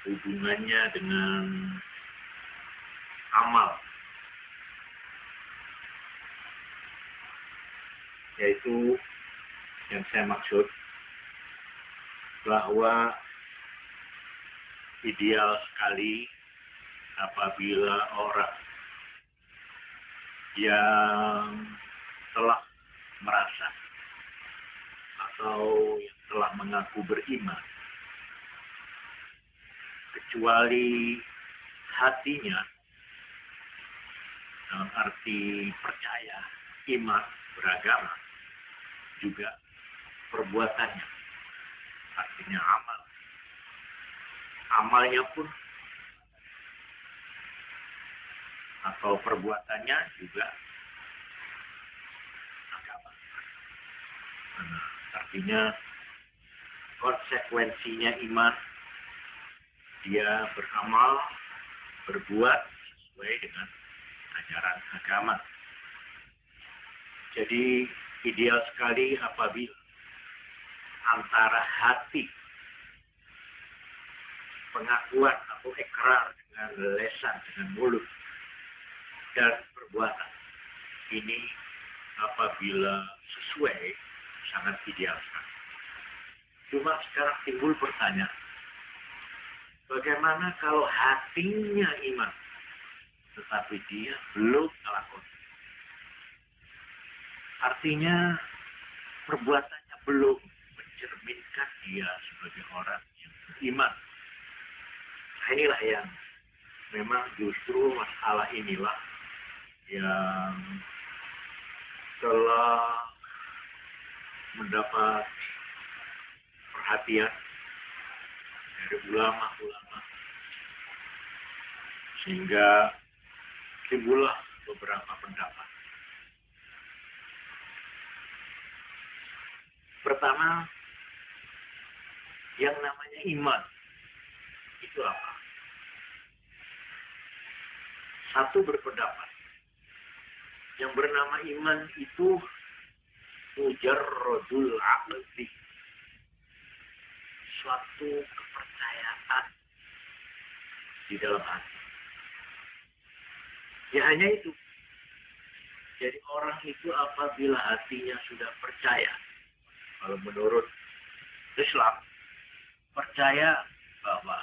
hubungannya dengan amal, yaitu yang saya maksud bahwa ideal sekali apabila orang yang telah merasa atau yang telah mengaku beriman, kecuali hatinya, dalam arti percaya, iman, beragama, juga perbuatannya, artinya amal. Amalnya pun atau perbuatannya juga agama. Nah, artinya konsekuensinya iman, dia beramal, berbuat sesuai dengan ajaran agama. Jadi ideal sekali apabila antara hati, pengakuan atau ikrar dengan lesan, dengan mulut, dan perbuatan ini apabila sesuai, sangat ideal sekali. Cuma sekarang timbul pertanyaan, bagaimana kalau hatinya iman, tetapi dia belum melakukan? Artinya perbuatannya belum mencerminkan dia sebagai orang yang beriman. Nah, inilah yang memang justru masalah inilah yang telah mendapat perhatian dari ulama-ulama, sehingga timbullah beberapa pendapat. Pertama, yang namanya iman itu apa? Satu berpendapat, yang bernama iman itu mujarradul aqli, suatu kepercayaan di dalam hati. Ya hanya itu. Jadi orang itu apabila hatinya sudah percaya, kalau menurut Islam, percaya bahwa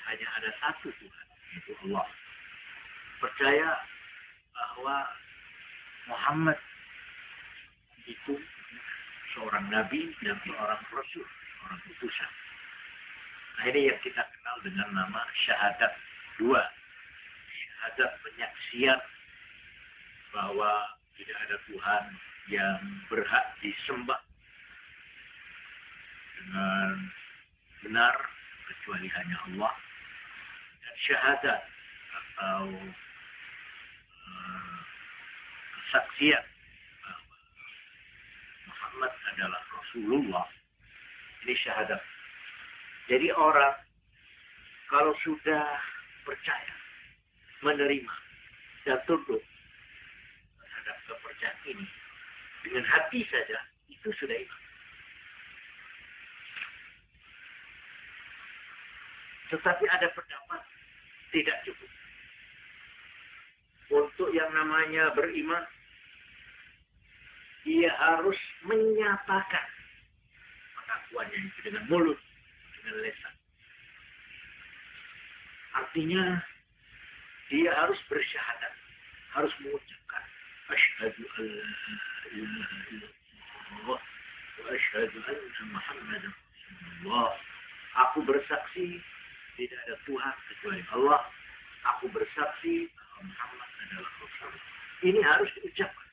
hanya ada satu Tuhan, yaitu Allah. Percaya bahwa Muhammad itu seorang nabi dan seorang rasul, seorang utusan. Nah, ini yang kita kenal dengan nama syahadat dua. Syahadat penyaksian bahwa tidak ada Tuhan yang berhak disembah dengan benar kecuali hanya Allah. Dan syahadat atau kesaksian bahwa Muhammad adalah Rasulullah, ini syahadat. Jadi orang kalau sudah percaya, menerima dan tunduk terhadap kepercayaan ini dengan hati saja, itu sudah iman. Tetapi ada pendapat tidak cukup. Untuk yang namanya beriman, dia harus menyatakan pengakuannya itu dengan mulut, dengan lisan. Artinya dia harus bersyahadat, harus mengucapkan asyhadu an la ilaha illallah wa asyhadu anna Muhammadar Rasulullah. Aku bersaksi tidak ada Tuhan kecuali Allah. Aku bersaksi bahwa Muhammad adalah Rasul. Ini harus diucapkan,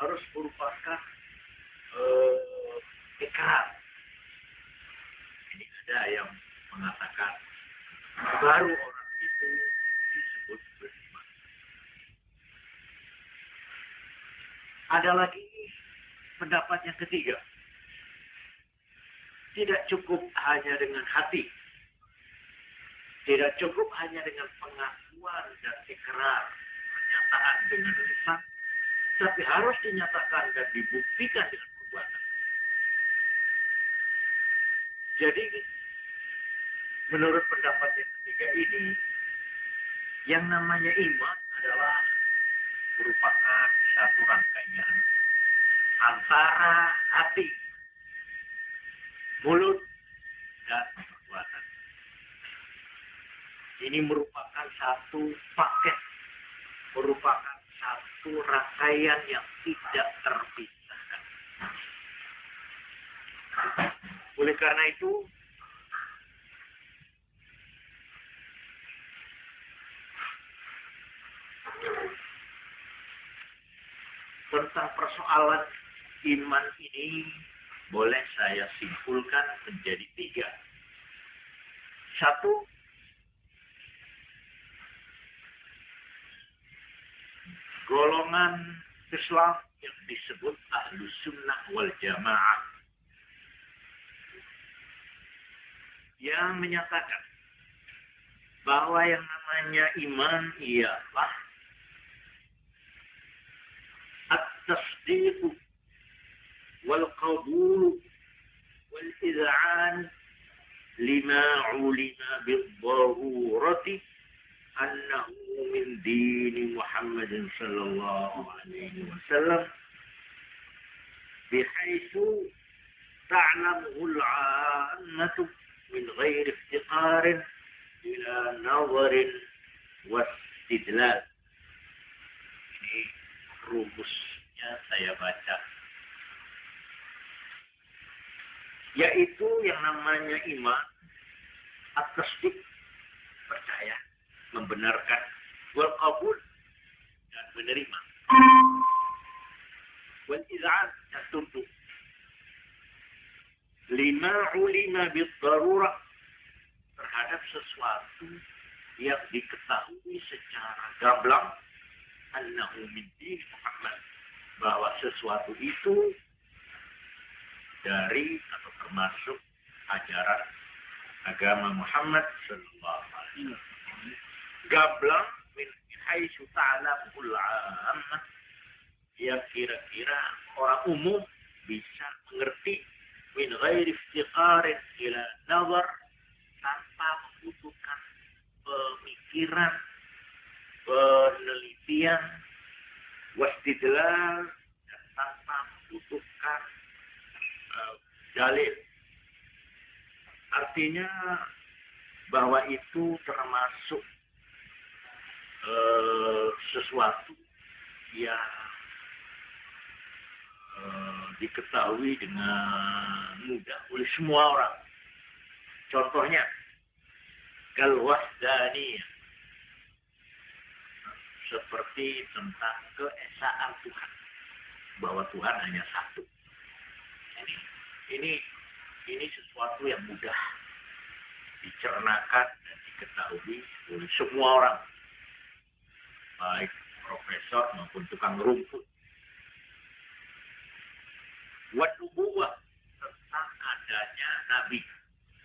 harus merupakan ikrar. Ini ada yang mengatakan baru orang itu disebut beriman. Ada lagi pendapat yang ketiga. Tidak cukup hanya dengan hati. Tidak cukup hanya dengan pengakuan dan ikrar, pernyataan dengan lisan, tapi harus dinyatakan dan dibuktikan dengan perbuatan. Jadi Menurut pendapat yang ketiga ini, yang namanya iman adalah merupakan satu rangkaian antara hati, mulut, dan perbuatan. Ini merupakan satu paket, merupakan satu rangkaian yang tidak terpisahkan. Oleh karena itu, tentang persoalan iman ini boleh saya simpulkan menjadi 3. 1, golongan Islam yang disebut Ahlus Sunnah wal Jamaah yang menyatakan bahwa yang namanya iman ialah at-tasdiq wal qabul wal iz'an lima ulima bil-darurati annahu min dini Muhammad sallallahu alaihi wasallam bihaitsu ta'lamuhu al-'ammatu min ghairi iftiqarin ila nazarin wastidlal. Ini rumusnya saya baca. Yaitu yang namanya iman, at-tasdiq, percaya, membenarkan, wal qabul, dan menerima, wal iz'an, dan tunduk, lima ulima bid-darurah, terhadap sesuatu yang diketahui secara gamblang annahu min din Muhammad, bahwa sesuatu itu dari atau termasuk ajaran agama Muhammad sallallahu alaihi wasallam. Gamblang min haitsu ta'lamul 'ammah, yang kira-kira orang umum bisa mengerti, min ghairi iftiqarin ila nazar, tanpa membutuhkan pemikiran, penelitian, wastidlal, dan tanpa membutuhkan dalil. Artinya bahwa itu termasuk sesuatu yang diketahui dengan mudah oleh semua orang. Contohnya, kal-wahdaniyah, seperti tentang keesaan Tuhan, bahwa Tuhan hanya satu. Ini sesuatu yang mudah dicernakan dan diketahui oleh semua orang, baik profesor maupun tukang rumput. Wa nubuwah, tentang adanya nabi,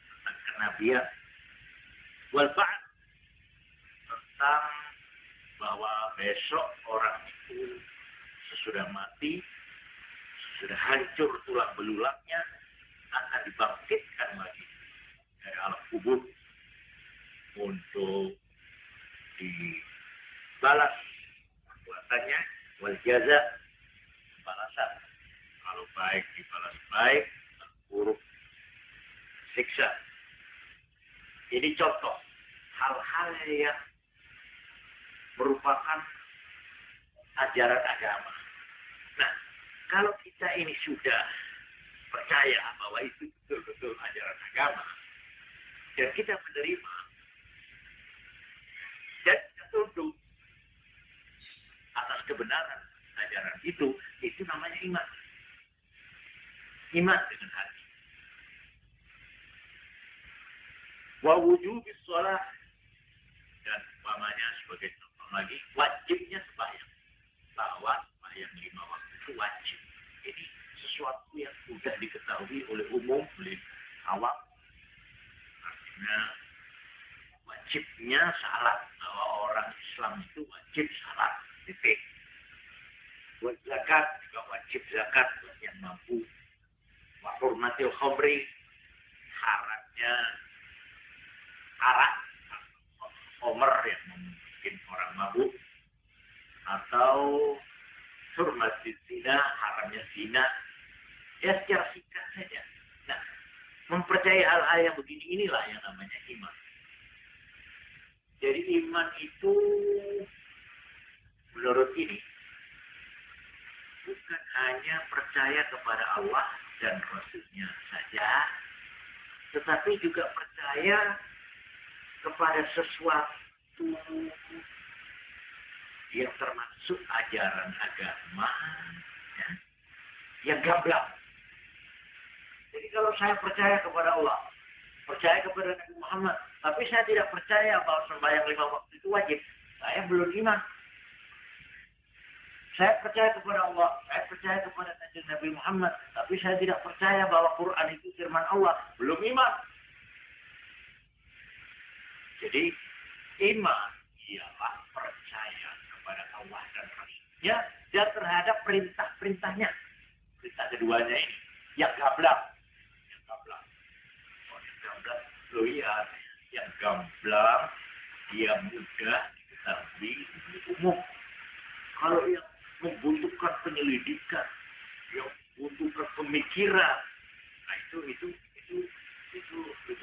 tentang kenabian. Wal ba'd, tentang bahwa besok orang itu sesudah mati, sudah hancur tulang belulangnya, akan dibangkitkan lagi dari alam kubur untuk dibalas perbuatannya, wal jaza, balasan. Kalau baik dibalas baik, buruk siksa. Ini contoh hal-hal yang merupakan ajaran agama. Nah, kalau kita ini sudah percaya bahwa itu betul-betul ajaran agama, dan kita menerima dan kita tunduk atas kebenaran ajaran itu namanya iman. Iman dengan hati. Wa wujubis shalah, dan umpamanya sebagai contoh lagi, wajibnya sembahyang. Bahwa sembahyang 5 waktu itu wajib. Ini sesuatu yang sudah diketahui oleh umum, oleh awam. Artinya wajibnya salat, bahwa orang Islam itu wajib salat. Titik. Buat zakat juga wajib zakat buat yang mampu. Wa hurmatil khamri, haramnya zina, haramnya zina. Ya secara singkat saja. Nah, mempercayai hal-hal yang begini inilah yang namanya iman. Jadi iman itu menurut ini bukan hanya percaya kepada Allah dan Rasul-Nya saja, tetapi juga percaya kepada sesuatu yang termasuk ajaran agama ya, yang gamblang. Jadi kalau saya percaya kepada Allah, percaya kepada Nabi Muhammad, tapi saya tidak percaya bahwa sembahyang 5 waktu itu wajib, saya belum iman. Saya percaya kepada Allah, saya percaya kepada Nabi Muhammad, tapi saya tidak percaya bahwa Quran itu firman Allah, belum iman. Jadi iman ialah percaya kepada Allah dan Rasul-Nya dan terhadap perintah-perintahnya. Perintah keduanya ini yang gamblang. Yang gamblang. Oh, yang gamblang. Loh iya, yang gamblang dia mudah diketahui di umum. Kalau yang membutuhkan penyelidikan, yang membutuhkan pemikiran, nah itu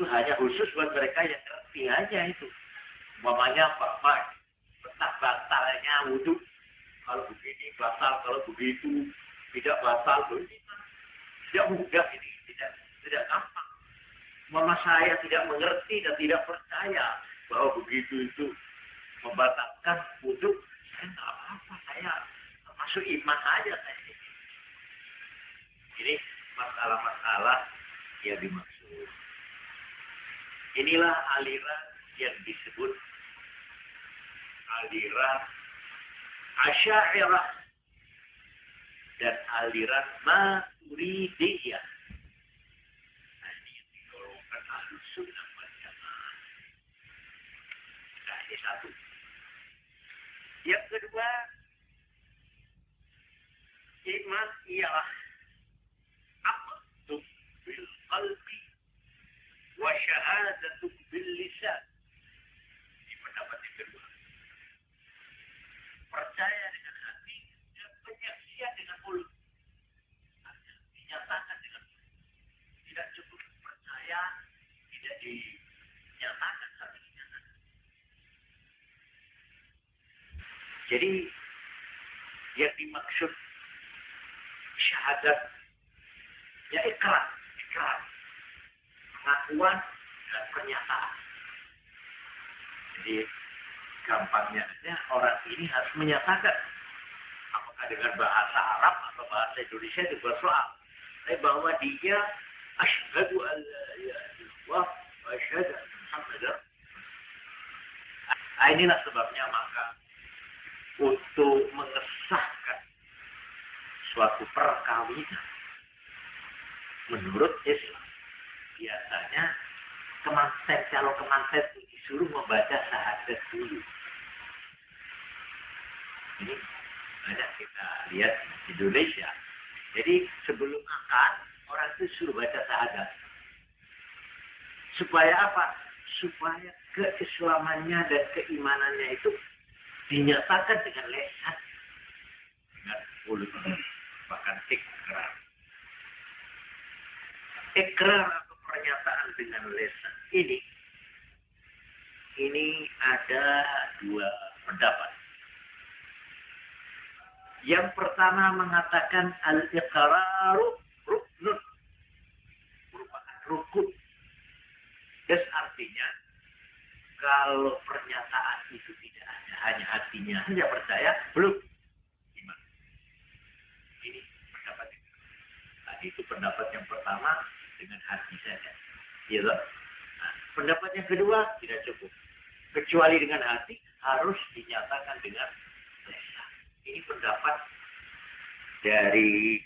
hanya khusus buat mereka yang ngerti aja itu. Umpamanya apa? Betah batalnya wudhu. Kalau begini batal, kalau begitu tidak batal. Ini tidak mudah ini, tidak gampang. Mama saya tidak mengerti dan tidak percaya bahwa begitu itu membatalkan wudhu. Saya nggak apa-apa, saya masuk iman aja saya. Ini masalah-masalah yang dimaksud. Inilah aliran yang disebut aliran Asy'ariyah dan aliran Maturidiyah. Nah, ini yang digolongkan Ahlus Sunnah wal Jamaah. Nah, ini satu. Yang kedua, iman ialah aqdu bil qalbi wa syahadatu bil lisan. Ini pendapat yang kedua. Percaya dengan hati dan penyaksian dengan mulut. Dinyatakan dengan mulut. Tidak cukup percaya, tidak dinyatakan harus dinyatakan. Jadi yang dimaksud syahadat ya ikrar, pengakuan dan pernyataan. Jadi gampangnya orang ini harus menyatakan apakah dengan bahasa Arab atau bahasa Indonesia itu bersoal, tapi bahwa dia asyhadu an la ilaha illallah wa asyhadu anna Muhammadar. Inilah sebabnya maka untuk mengesahkan suatu perkawinan menurut Islam biasanya kalau kemanten disuruh membaca syahadat dulu. Ini banyak kita lihat di Indonesia. Jadi sebelum akad orang itu suruh baca syahadat. Supaya apa? Supaya keislamannya dan keimanannya itu dinyatakan dengan lisan, dengan mulut, bahkan ikrar. Ikrar atau pernyataan dengan lisan ini ada dua pendapat. Yang pertama mengatakan al-iqraru ruknun, merupakan rukun. Yes, artinya kalau pernyataan itu tidak ada, hanya hatinya saja percaya, belum iman. Ini pendapat yang kedua. Tadi itu pendapat yang pertama dengan hati saja. Ya, nah, pendapat yang kedua tidak cukup. Kecuali dengan hati harus dinyatakan dengan lisan. Ini pendapat dari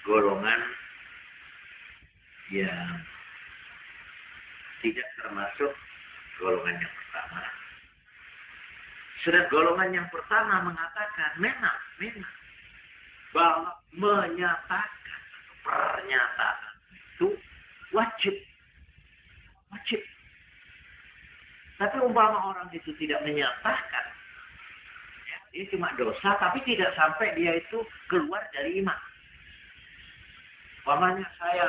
golongan yang tidak termasuk golongan yang pertama. Sedang golongan yang pertama mengatakan memang bahwa menyatakan pernyataan itu wajib. Tapi umpama orang itu tidak menyatakan, ya, Ini cuma dosa, tapi tidak sampai dia itu keluar dari iman. Umpamanya saya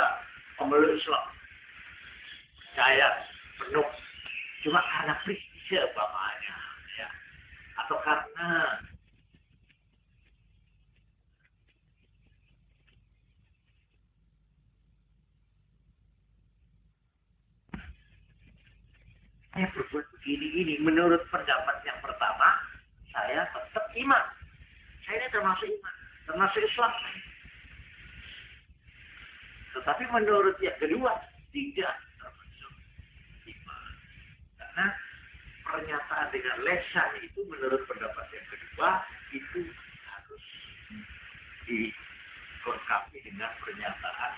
pemeluk Islam, saya penuh, cuma karena prestise umpamanya, ya, atau karena saya berbuat begini-ini, menurut pendapat yang pertama, saya tetap iman. Saya ini termasuk iman, termasuk Islam. Tetapi menurut yang kedua, tidak termasuk iman. Karena pernyataan dengan lesan itu menurut pendapat yang kedua, itu harus dilengkapi dengan pernyataan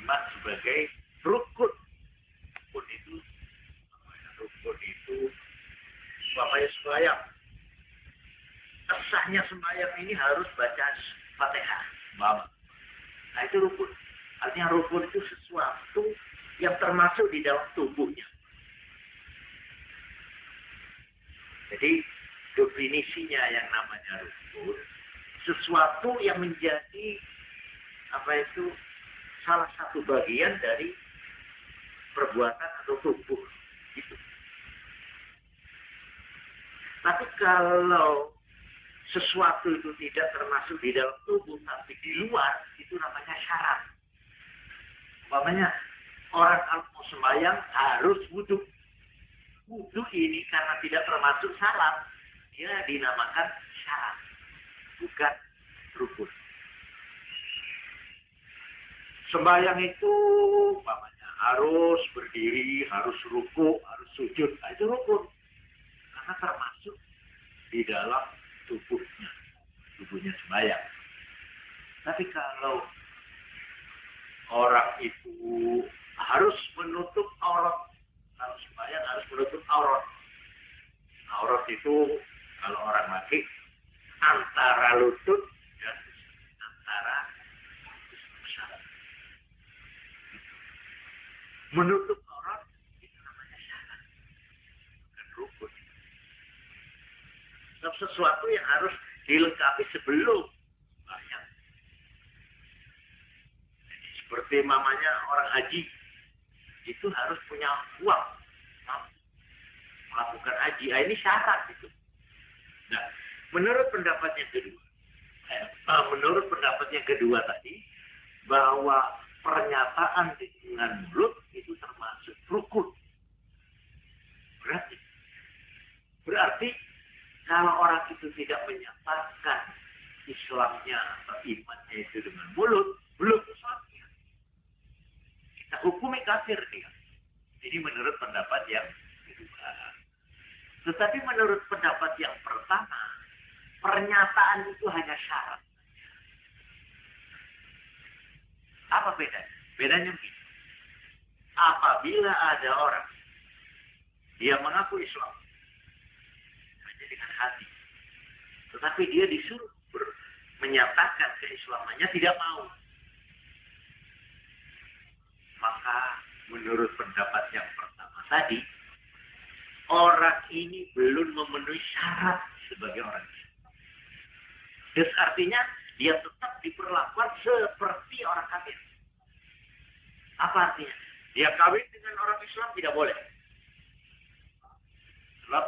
iman sebagai rukun. Rukun itu bapaknya sembahyang. Sahnya sembahyang ini harus baca Fatihah. Nah itu rukun. Artinya rukun itu sesuatu yang termasuk di dalam tubuhnya. Jadi definisinya yang namanya rukun, sesuatu yang menjadi salah satu bagian dari perbuatan atau tubuh. Gitu. Tapi kalau sesuatu itu tidak termasuk di dalam tubuh tapi di luar, itu namanya syarat. Umpamanya orang mau sembahyang harus wudhu. Wudhu ini karena tidak termasuk syarat, dia dinamakan syarat, bukan rukun. Sembahyang itu umpamanya harus berdiri, harus ruku, harus sujud. Nah, itu rukun. Karena termasuk di dalam tubuhnya sembahyang. Tapi kalau orang itu harus menutup aurat, kalau sembahyang harus menutup aurat. Aurat itu kalau orang laki antara lutut dan antara pusat. Menutup aurat itu namanya syarat, bukan rukun. Sesuatu yang harus dilengkapi sebelum sembahyang. Seperti mamanya orang haji, itu harus punya uang melakukan haji. Nah, ini syarat itu. Nah, menurut pendapat yang kedua tadi, bahwa pernyataan dengan mulut itu termasuk rukun. Berarti kalau orang itu tidak menyatakan Islamnya atau imannya itu dengan mulut, belum Islamnya. Kita hukumi kafir dia. Ini menurut pendapat yang kedua. Tetapi menurut pendapat yang pertama, pernyataan itu hanya syarat. Apa bedanya? Bedanya begini. Apabila ada orang dia mengaku Islam hanya dengan hati, tetapi dia disuruh menyatakan keislamannya tidak mau, maka menurut pendapat yang pertama tadi, orang ini belum memenuhi syarat sebagai orang Islam. Dan artinya dia tetap diperlakukan seperti orang kafir. Apa artinya? Dia kawin dengan orang Islam tidak boleh. Sebab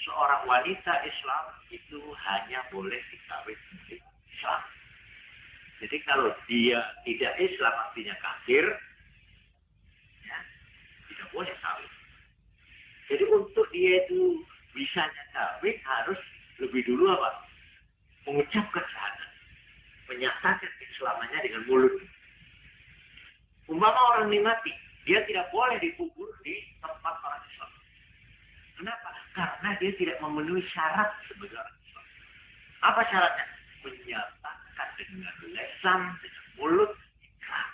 seorang wanita Islam itu hanya boleh dikawin dengan Islam. Jadi kalau dia tidak Islam artinya kafir, ya, tidak boleh kawin. Jadi untuk dia itu bisanya kawin harus lebih dulu apa? Mengucapkan syahadat, menyatakan keislamannya dengan mulut. Umpama orang ini mati, dia tidak boleh dikubur di tempat orang Islam. Kenapa? Karena dia tidak memenuhi syarat sebagai orang Islam. Apa syaratnya? Menyatakan dengan lisan, dengan mulut, ikhlas.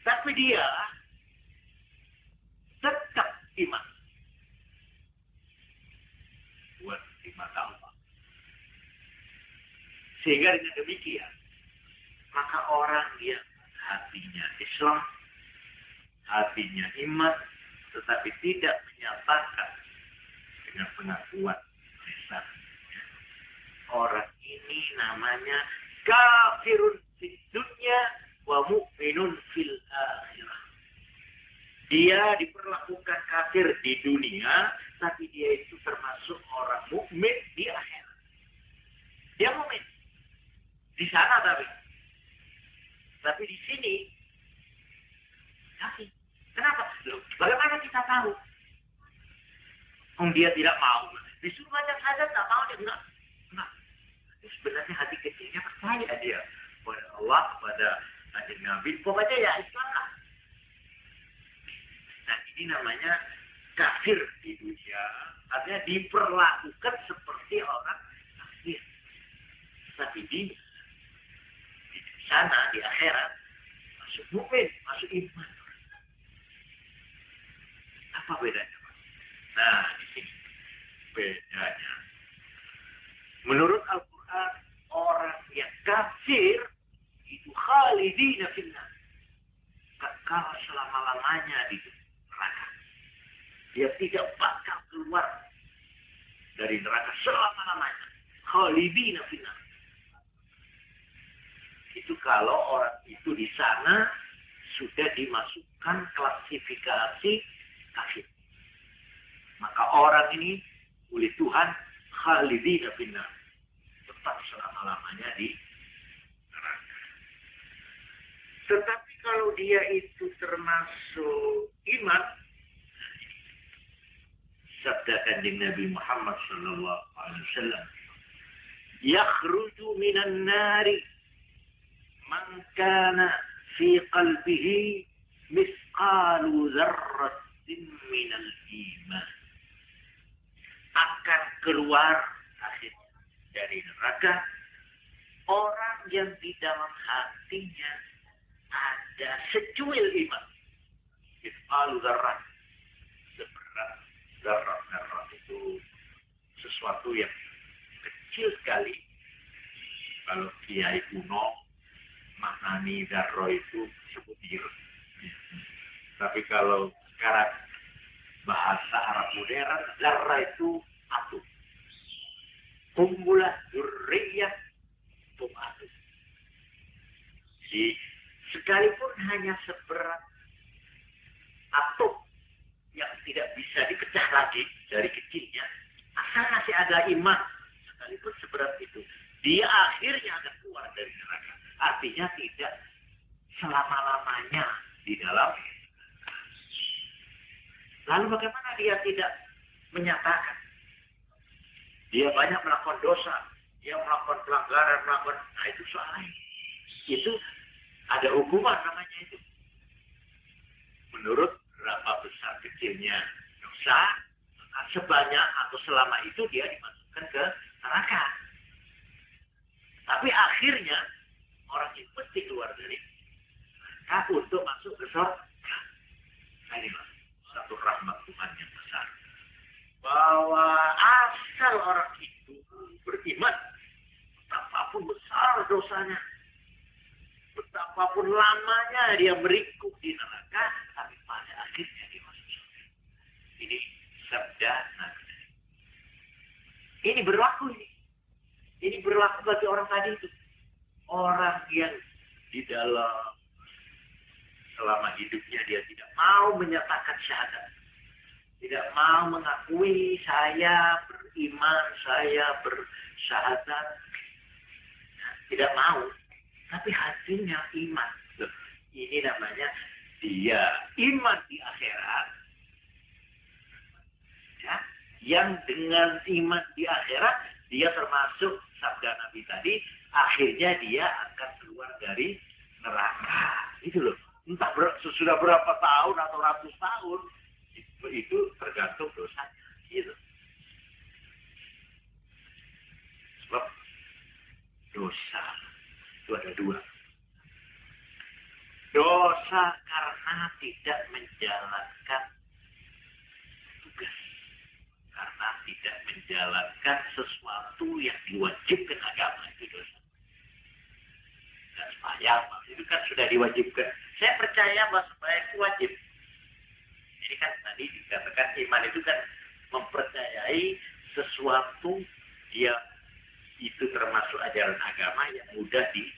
Tapi dia tetap iman. Buat di mata Allah. Sehingga dengan demikian, maka orang yang hatinya Islam, hatinya iman, tetapi tidak menyatakan dengan pengakuan besar. Orang ini namanya kafirun fid dunya wa mu'minun fil akhirah. Dia diperlakukan kafir di dunia, tapi dia itu termasuk orang mukmin di akhirat. Dia mukmin di sana tapi di sini kafir. Kenapa? Loh, bagaimana kita tahu? Dia tidak mau. Disuruh baca saja tak mau, dia enggak. Sebenarnya hati kecilnya percaya dia pada Allah, pada hadis Nabi. Pokoknya ya Islam lah. Nah, ini namanya kafir di dunia. Artinya diperlakukan seperti orang kafir. Tapi di sana, di akhirat, masuk mukmin, masuk iman. Apa bedanya? Nah, di sini bedanya. Menurut Al-Quran, orang yang kafir itu khalidina finnar. Kekal selama-lamanya di neraka. Dia tidak bakal keluar dari neraka selama-lamanya. Khalidina finnar. Itu kalau orang itu di sana sudah dimasukkan klasifikasi kafir. Maka orang ini oleh Tuhan khalidina finnar, tetap selama-lamanya di neraka. Tetapi kalau dia itu termasuk iman, sabda kanjeng Nabi Muhammad sallallahu alaihi wasallam, yakhruju minan nari man kana fi qalbihi misqalu dzarratin minal iman. Akan keluar akhirnya dari neraka orang yang di dalam hatinya ada secuil iman. Misqalu dzarrah, seberat zarrah itu sesuatu yang kecil sekali. Kalau kiai kuno maknani zarrah itu sebutir. Tapi kalau sekarang bahasa Arab modern, zarrah itu atom. Kumbulah dzurriyyah atom. Jadi sekalipun hanya seberat atom yang tidak bisa dipecah lagi dari kecilnya, asal masih ada iman, sekalipun seberat itu, dia akhirnya akan keluar dari neraka. Artinya tidak selama-lamanya di dalam. Lalu bagaimana dia tidak menyatakan? Dia banyak melakukan dosa, dia melakukan pelanggaran, nah itu soal lain. Itu ada hukuman namanya itu. Menurut berapa besar kecilnya dosa, sebanyak atau selama itu dia dimasukkan ke neraka. Tapi akhirnya orang itu mesti keluar dari neraka untuk masuk ke surga. Ini satu rahmat Tuhan yang besar. Bahwa asal orang itu beriman, betapapun besar dosanya, betapapun lamanya dia meringkuk di neraka, tapi pada akhirnya dia masuk surga. Ini sabda Nabi. Ini berlaku ini. Ini berlaku bagi orang tadi itu. Orang yang di dalam selama hidupnya dia tidak mau menyatakan syahadat. Tidak mau mengakui saya beriman, saya bersyahadat. Tidak mau. Tapi hatinya iman. Loh, ini namanya dia iman di akhirat. Ya, yang dengan iman di akhirat, dia termasuk sabda Nabi tadi, akhirnya dia akan keluar dari neraka. Itu loh. Entah sudah berapa tahun atau ratus tahun, itu tergantung dosanya. Gitu. Sebab dosa itu ada dua. Dosa karena tidak menjalankan tugas. Karena tidak menjalankan sesuatu yang diwajibkan agama, itu dosa. Dan sembahyang itu kan sudah diwajibkan. Saya percaya bahwa sembahyang itu wajib. Jadi kan tadi dikatakan iman itu kan mempercayai sesuatu dia itu termasuk ajaran agama yang mudah dimengerti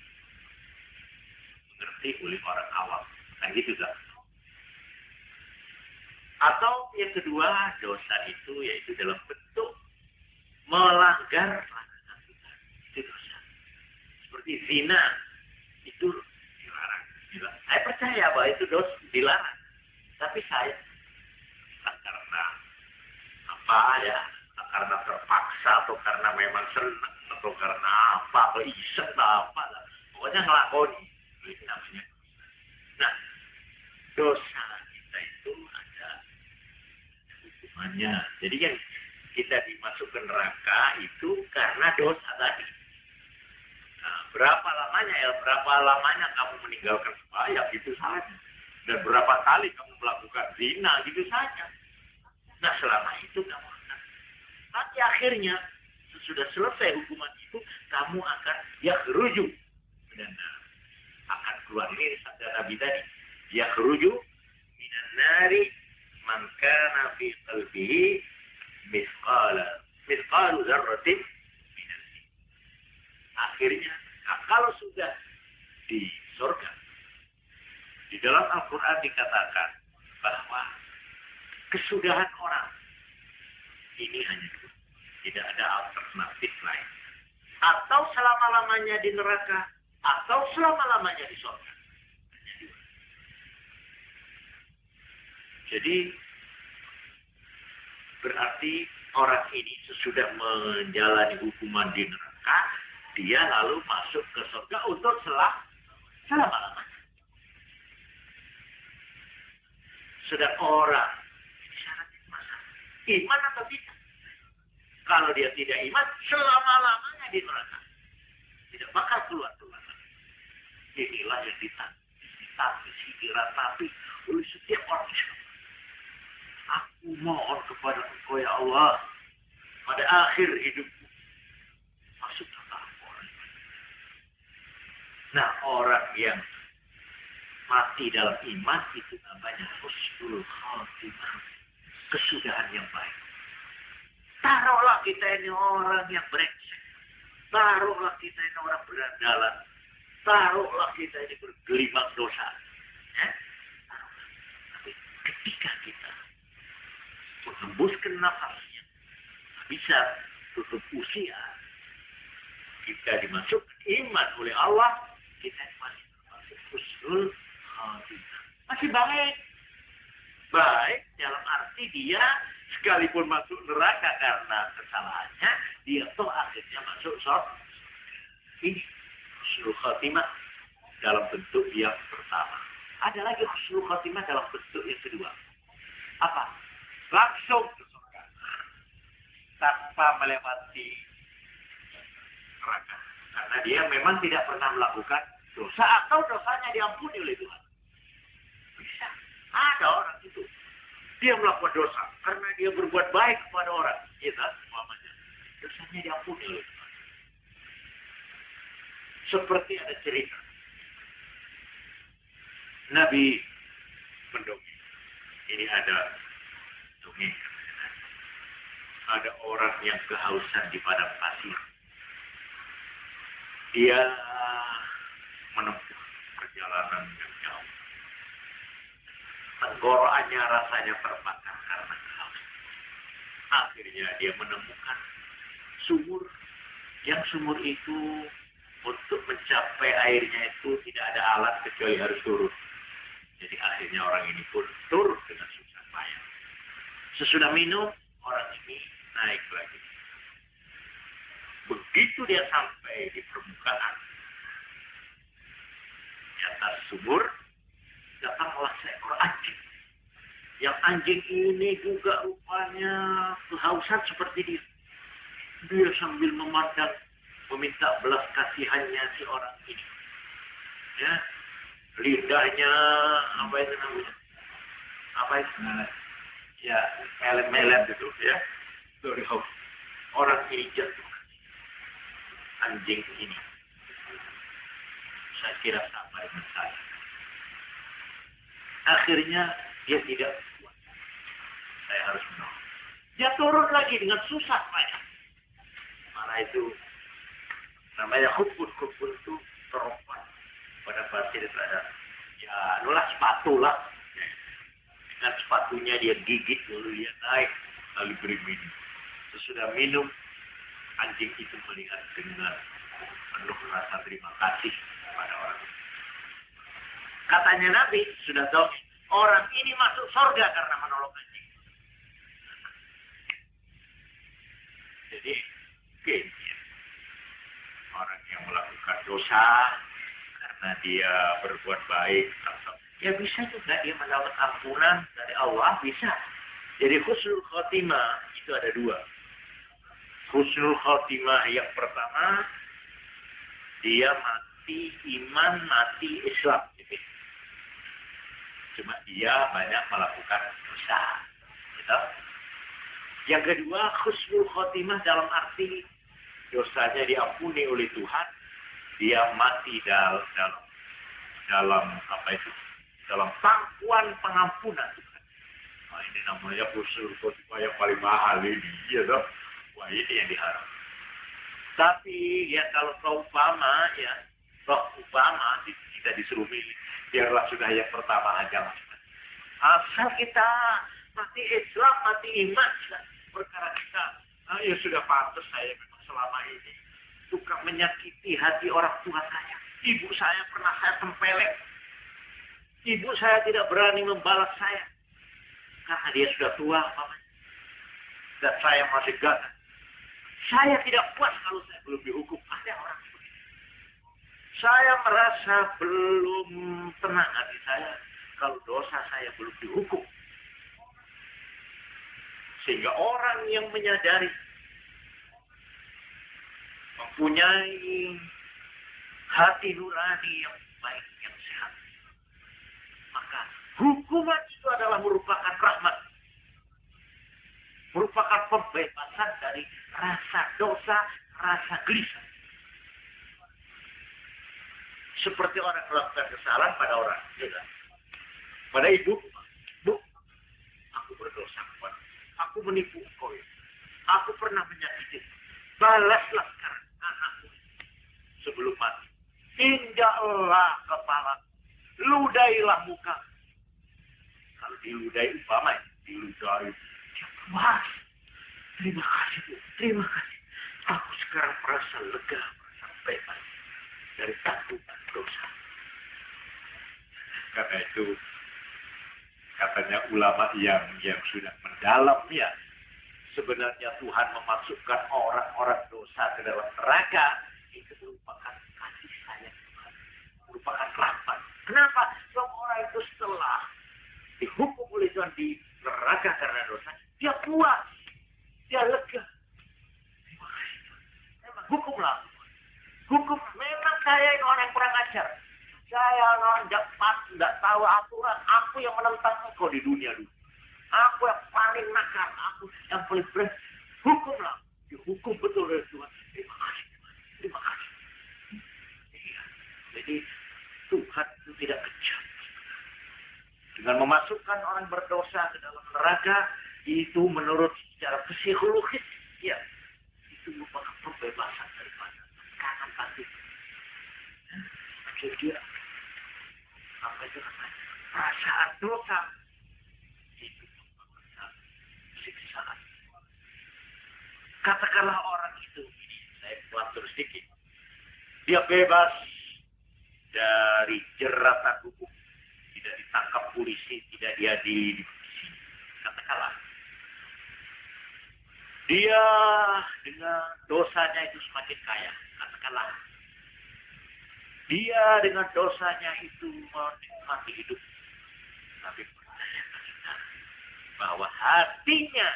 oleh orang awam. Kan gitu kan? Atau yang kedua, dosa itu yaitu dalam bentuk melanggar larangan Tuhan. Itu dosa. Seperti zina itu dilarang. Saya percaya bahwa itu dosa dilarang. Tapi saya karena apa ya? Karena terpaksa atau karena memang senang atau karena apa atau iseng atau apa lah. Pokoknya ngelakoni. Itu namanya. Nah, dosa kita itu ada hukumannya. Jadi yang kita dimasukkan neraka itu karena dosa tadi. Nah, berapa lamanya kamu meninggalkan sembahyang itu saja. Dan berapa kali kamu melakukan zina gitu saja. Nah, selama itu kamu akan. Tapi akhirnya sesudah selesai hukuman itu, kamu akan yakhruju. Dan akan keluar. Ini sabda Nabi tadi. Yakhruju minan nari man kana fi qalbihi mithqalu dzarratin minan iman. Akhirnya, kalau sudah di surga, di dalam Al-Quran dikatakan bahwa kesudahan orang ini hanya dua. Tidak ada alternatif lain. Atau selama-lamanya di neraka, atau selama-lamanya di surga. Hanya dua. Jadi, berarti orang ini sesudah menjalani hukuman di neraka, dia lalu masuk ke surga untuk selama-lamanya. Sedang orang syaratnya masalah iman atau tidak. Kalau dia tidak iman, selama-lamanya di neraka. Tidak bakal keluar. Inilah yang diratapi oleh setiap orang Islam. Aku mohon kepada Engkau ya Allah, pada akhir hidupku masuk neraka orang. Nah, orang yang mati dalam iman itu namanya husnul khatimah, kesudahan yang baik. Taruhlah kita ini orang yang brengsek, taruhlah kita ini orang berandalan, taruhlah kita ini bergelimang dosa. Ya? Tapi ketika kita menghembuskan nafasnya, bisa tutup usia, kita dimasukkan iman oleh Allah, kita masih termasuk husnul khatimah. Masih baik. Baik dalam arti dia sekalipun masuk neraka karena kesalahannya, dia toh akhirnya masuk surga. Ini husnul khatimah dalam bentuk yang pertama. Ada lagi husnul khatimah dalam bentuk yang kedua. Apa? Langsung ke surga. Tanpa melewati neraka. Karena dia memang tidak pernah melakukan dosa atau dosanya diampuni oleh Tuhan. Bisa. Ada orang itu. Dia melakukan dosa karena dia berbuat baik kepada orang. Ya kan? Dosanya diampuni oleh Tuhan. Seperti ada cerita. Nabi mendongeng. Ini ada dongeng. Ada orang yang kehausan di padang pasir. Dia menempuh perjalanan yang jauh. Tenggorokannya rasanya terbakar karena kehausan. Akhirnya dia menemukan sumur. Yang sumur itu untuk mencapai airnya itu tidak ada alat kecuali harus turun. Jadi akhirnya orang ini pun turun dengan susah payah. Sesudah minum, orang ini naik lagi. Begitu dia sampai di permukaan, di atas sumur, datanglah seekor anjing. Yang anjing ini juga rupanya kehausan seperti dia. Dia sambil memandang, meminta belas kasihannya si orang ini. Ya, lidahnya apa itu namanya? Apa itu? Ya, melem-melem gitu ya. Dari haus. Orang ini jatuh. Anjing ini. Saya kira sama dengan saya. Akhirnya dia tidak kuat. Saya harus menolong. Dia turun lagi dengan susah payah. Nah itu namanya khufun itu terompah pada pasir ada ya nulah sepatu lah. Dengan sepatunya dia gigit lalu dia naik lalu beri minum. Sesudah minum anjing itu melihat dengan penuh rasa terima kasih pada orang. Katanya Nabi sudah tahu orang ini masuk surga karena menolong anjing. Jadi mungkin ya, orang yang melakukan dosa karena dia berbuat baik atau ya bisa juga dia mendapat ampunan dari Allah, bisa. Jadi husnul khotimah itu ada dua. Husnul khotimah yang pertama dia mati iman, mati Islam. Cuma dia banyak melakukan dosa. Gitu. Yang kedua, husnul khotimah dalam arti dosanya diampuni oleh Tuhan, dia mati dalam apa itu? Dalam pangkuan pengampunan Tuhan. Nah, ini namanya husnul khotimah yang paling mahal ini, ya toh. Wah, ini yang diharap. Tapi ya kalau umpama ya, umpama kita disuruh milih, biarlah sudah yang pertama aja mas. Asal kita mati Islam, mati iman, perkara kita, ya sudah pantas saya memang selama ini suka menyakiti hati orang tua saya. Ibu saya pernah saya tempelek. Ibu saya tidak berani membalas saya karena dia sudah tua, mamanya. Dan saya masih gagah. Saya tidak puas kalau saya belum dihukum. Ada orang seperti itu. Saya merasa belum tenang hati saya kalau dosa saya belum dihukum. Sehingga orang yang menyadari mempunyai hati nurani yang baik, yang sehat, maka hukuman itu adalah merupakan rahmat. Merupakan pembebasan dari rasa dosa, rasa gelisah. Seperti orang melakukan kesalahan pada orang. Ya, pada ibu, bu, aku berdosa kepada, aku menipu kau. Aku pernah menyakiti. Balaslah sekarang anakku sebelum mati. Injaklah kepala, ludailah muka. Kalau diludai umpama, diludai. Wah, terima kasih Bu, terima kasih. Aku sekarang merasa lega, merasa bebas dari tanggungan dosa. Karena itu katanya ulama yang sudah mendalam ya, sebenarnya Tuhan memasukkan orang-orang dosa ke dalam neraka itu merupakan kasih sayang Tuhan, merupakan rahmat. Kenapa? Sebab orang itu setelah dihukum oleh Tuhan di neraka karena dosa, dia puas, dia lega. Terima kasih Tuhan. Memang hukumlah. Hukum memang saya ini orang yang kurang ajar. Saya orang tidak tahu aturan. Aku yang menentang engkau di dunia dulu. Aku yang paling nakal. Aku yang paling berani. Hukumlah. Dihukum betul oleh Tuhan. Terima kasih Tuhan. Terima kasih. Iya. Jadi Tuhan itu tidak kejam. Dengan memasukkan orang berdosa ke dalam neraka, itu menurut secara psikologis, ya, itu merupakan pembebasan daripada tekanan batin. Jadi apa itu namanya? Perasaan dosa itu merupakan siksaan. Katakanlah orang itu, ini saya buat terus sedikit, dia bebas dari jeratan hukum, tidak ditangkap polisi, tidak diadili di polisi. Katakanlah dia dengan dosanya itu semakin kaya. Katakanlah dia dengan dosanya itu menikmati hidup. Tapi percayakan kita bahwa hatinya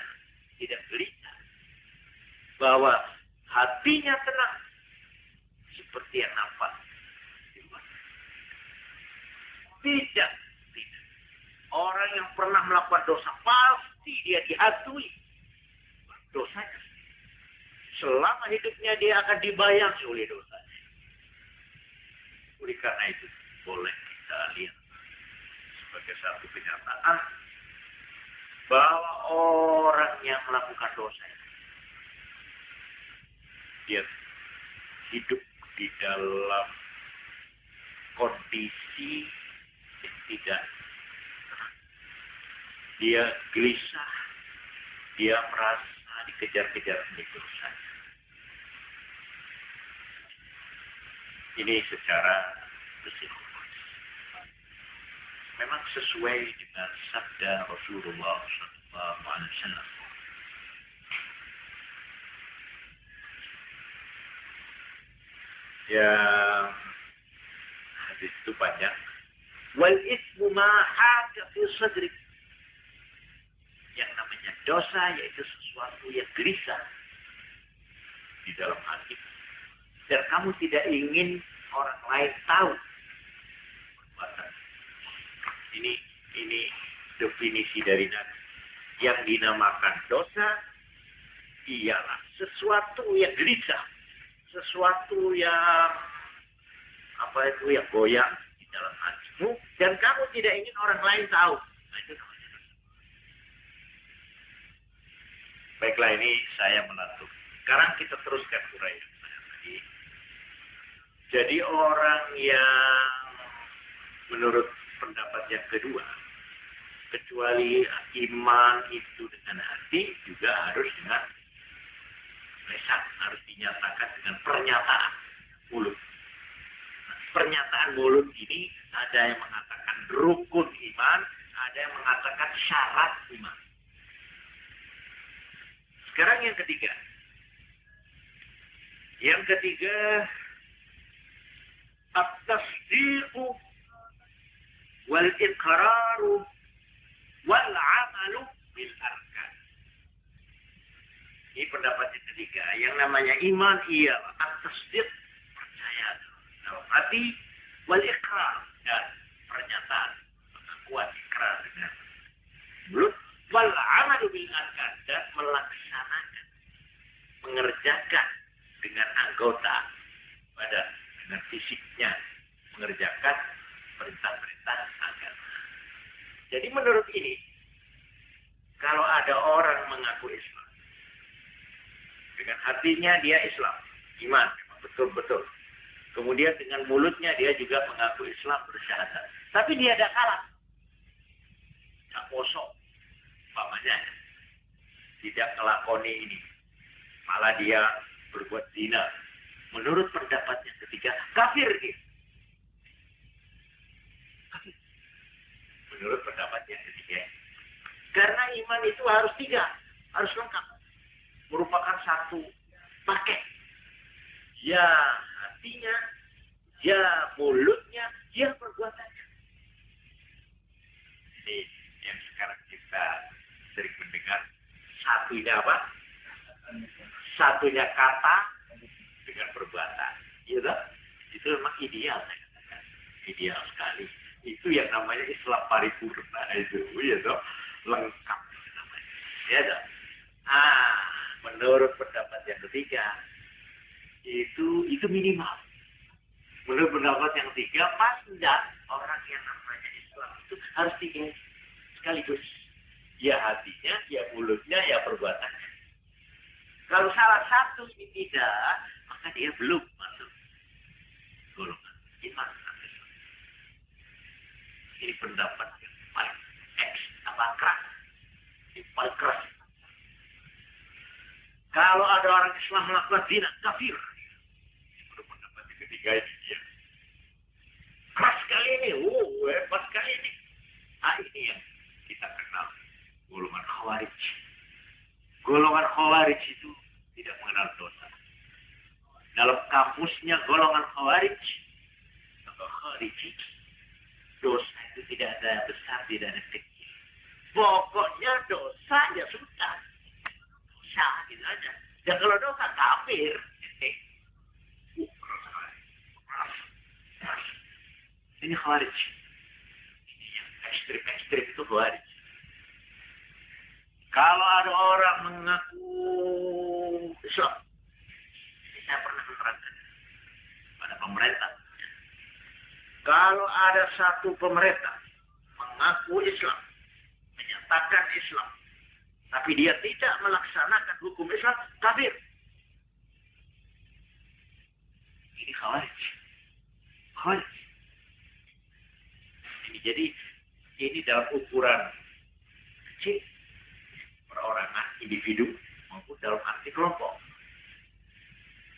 tidak gelisah, bahwa hatinya tenang seperti yang nampak di luar. Tidak. Orang yang pernah melakukan dosa pasti dia dihantui dosanya. Selama hidupnya dia akan dibayangi oleh dosanya. Oleh karena itu boleh kita lihat sebagai satu kenyataan bahwa orang yang melakukan dosa dia hidup di dalam kondisi yang tidak tenang. Dia gelisah, dia merasa dikejar-kejar oleh dosa. Ini secara psikologis. Memang sesuai dengan sabda Rasulullah SAW. Ya, hadis itu panjang. Wal ismu ma haka fi sadrik. Yang namanya dosa yaitu sesuatu yang gelisah di dalam hati. Dan kamu tidak ingin orang lain tahu perbuatan. Ini definisi dari Nabi. Yang dinamakan dosa ialah sesuatu yang gelisah, sesuatu yang yang goyang di dalam hatimu dan kamu tidak ingin orang lain tahu. Nah, itu namanya dosa. Baiklah, ini saya melantur. Sekarang kita teruskan uraian saya tadi. Jadi orang yang menurut pendapat yang kedua, kecuali iman itu dengan hati, juga harus dengan lisan, harus dinyatakan dengan pernyataan mulut. Nah, pernyataan mulut ini ada yang mengatakan rukun iman, ada yang mengatakan syarat iman. Sekarang yang ketiga. Yang ketiga, at-tasdiqu wal iqraru wal amalu bil arkan. Ini pendapat yang ketiga. Yang namanya iman ialah at-tasdiq, percaya dalam hati, wal iqrar, dan pernyataan, pengakuan ikrar dengan mulut, wal amalu bil arkan, dan melaksanakan, mengerjakan dengan anggota badan, dengan fisiknya, mengerjakan perintah-perintah agama. Jadi menurut ini, kalau ada orang mengaku Islam, dengan hatinya dia Islam, iman, betul-betul. Kemudian dengan mulutnya dia juga mengaku Islam, bersyahadat. Tapi dia tidak kalah. Tidak kosong, umpamanya. Tidak kelakoni ini. Malah dia berbuat zina. Menurut pendapatnya ketiga, kafir dia. Kafir. Menurut pendapatnya ketiga. Karena iman itu harus tiga. Harus lengkap. Merupakan satu paket. Ya hatinya, ya mulutnya, ya perbuatannya. Ini yang sekarang kita sering mendengar. Satunya apa? Satunya kata dengan perbuatan. Gitu? Itu memang ideal, saya katakan. Ideal sekali. Itu yang namanya Islam paripurna. Itu gitu. Lengkap namanya. Ya, menurut pendapat yang ketiga, itu minimal. Menurut pendapat yang ketiga, pas enggak orang yang namanya Islam itu harus tiga sekaligus. Ya hatinya, ya mulutnya, ya perbuatannya. Kalau salah satu ini tidak, maka dia belum masuk golongan iman. Ini pendapat yang paling keras. Yang paling keras. Kalau ada orang Islam melakukan zina, kafir. Menurut pendapat yang ketiga ini dia. Keras sekali ini, hebat sekali ini. Nah, ini yang kita kenal golongan Khawarij. Golongan Khawarij itu tidak mengenal dosa. Dalam kamusnya golongan Khawarij atau Khariji, dosa itu tidak ada besar, tidak ada kecil. Pokoknya dosa ya sudah. Dosa gitu aja. Dan kalau dosa kafir. Ini Khawarij. Ini yang ekstrim-ekstrim itu Khawarij. Kalau ada orang mengaku Islam, ini saya pernah menerangkan pada pemerintah. Kalau ada satu pemerintah mengaku Islam, menyatakan Islam, tapi dia tidak melaksanakan hukum Islam, kafir. Ini khawarij. Khawarij. Jadi ini dalam ukuran kecil perorangan individu maupun dalam arti kelompok.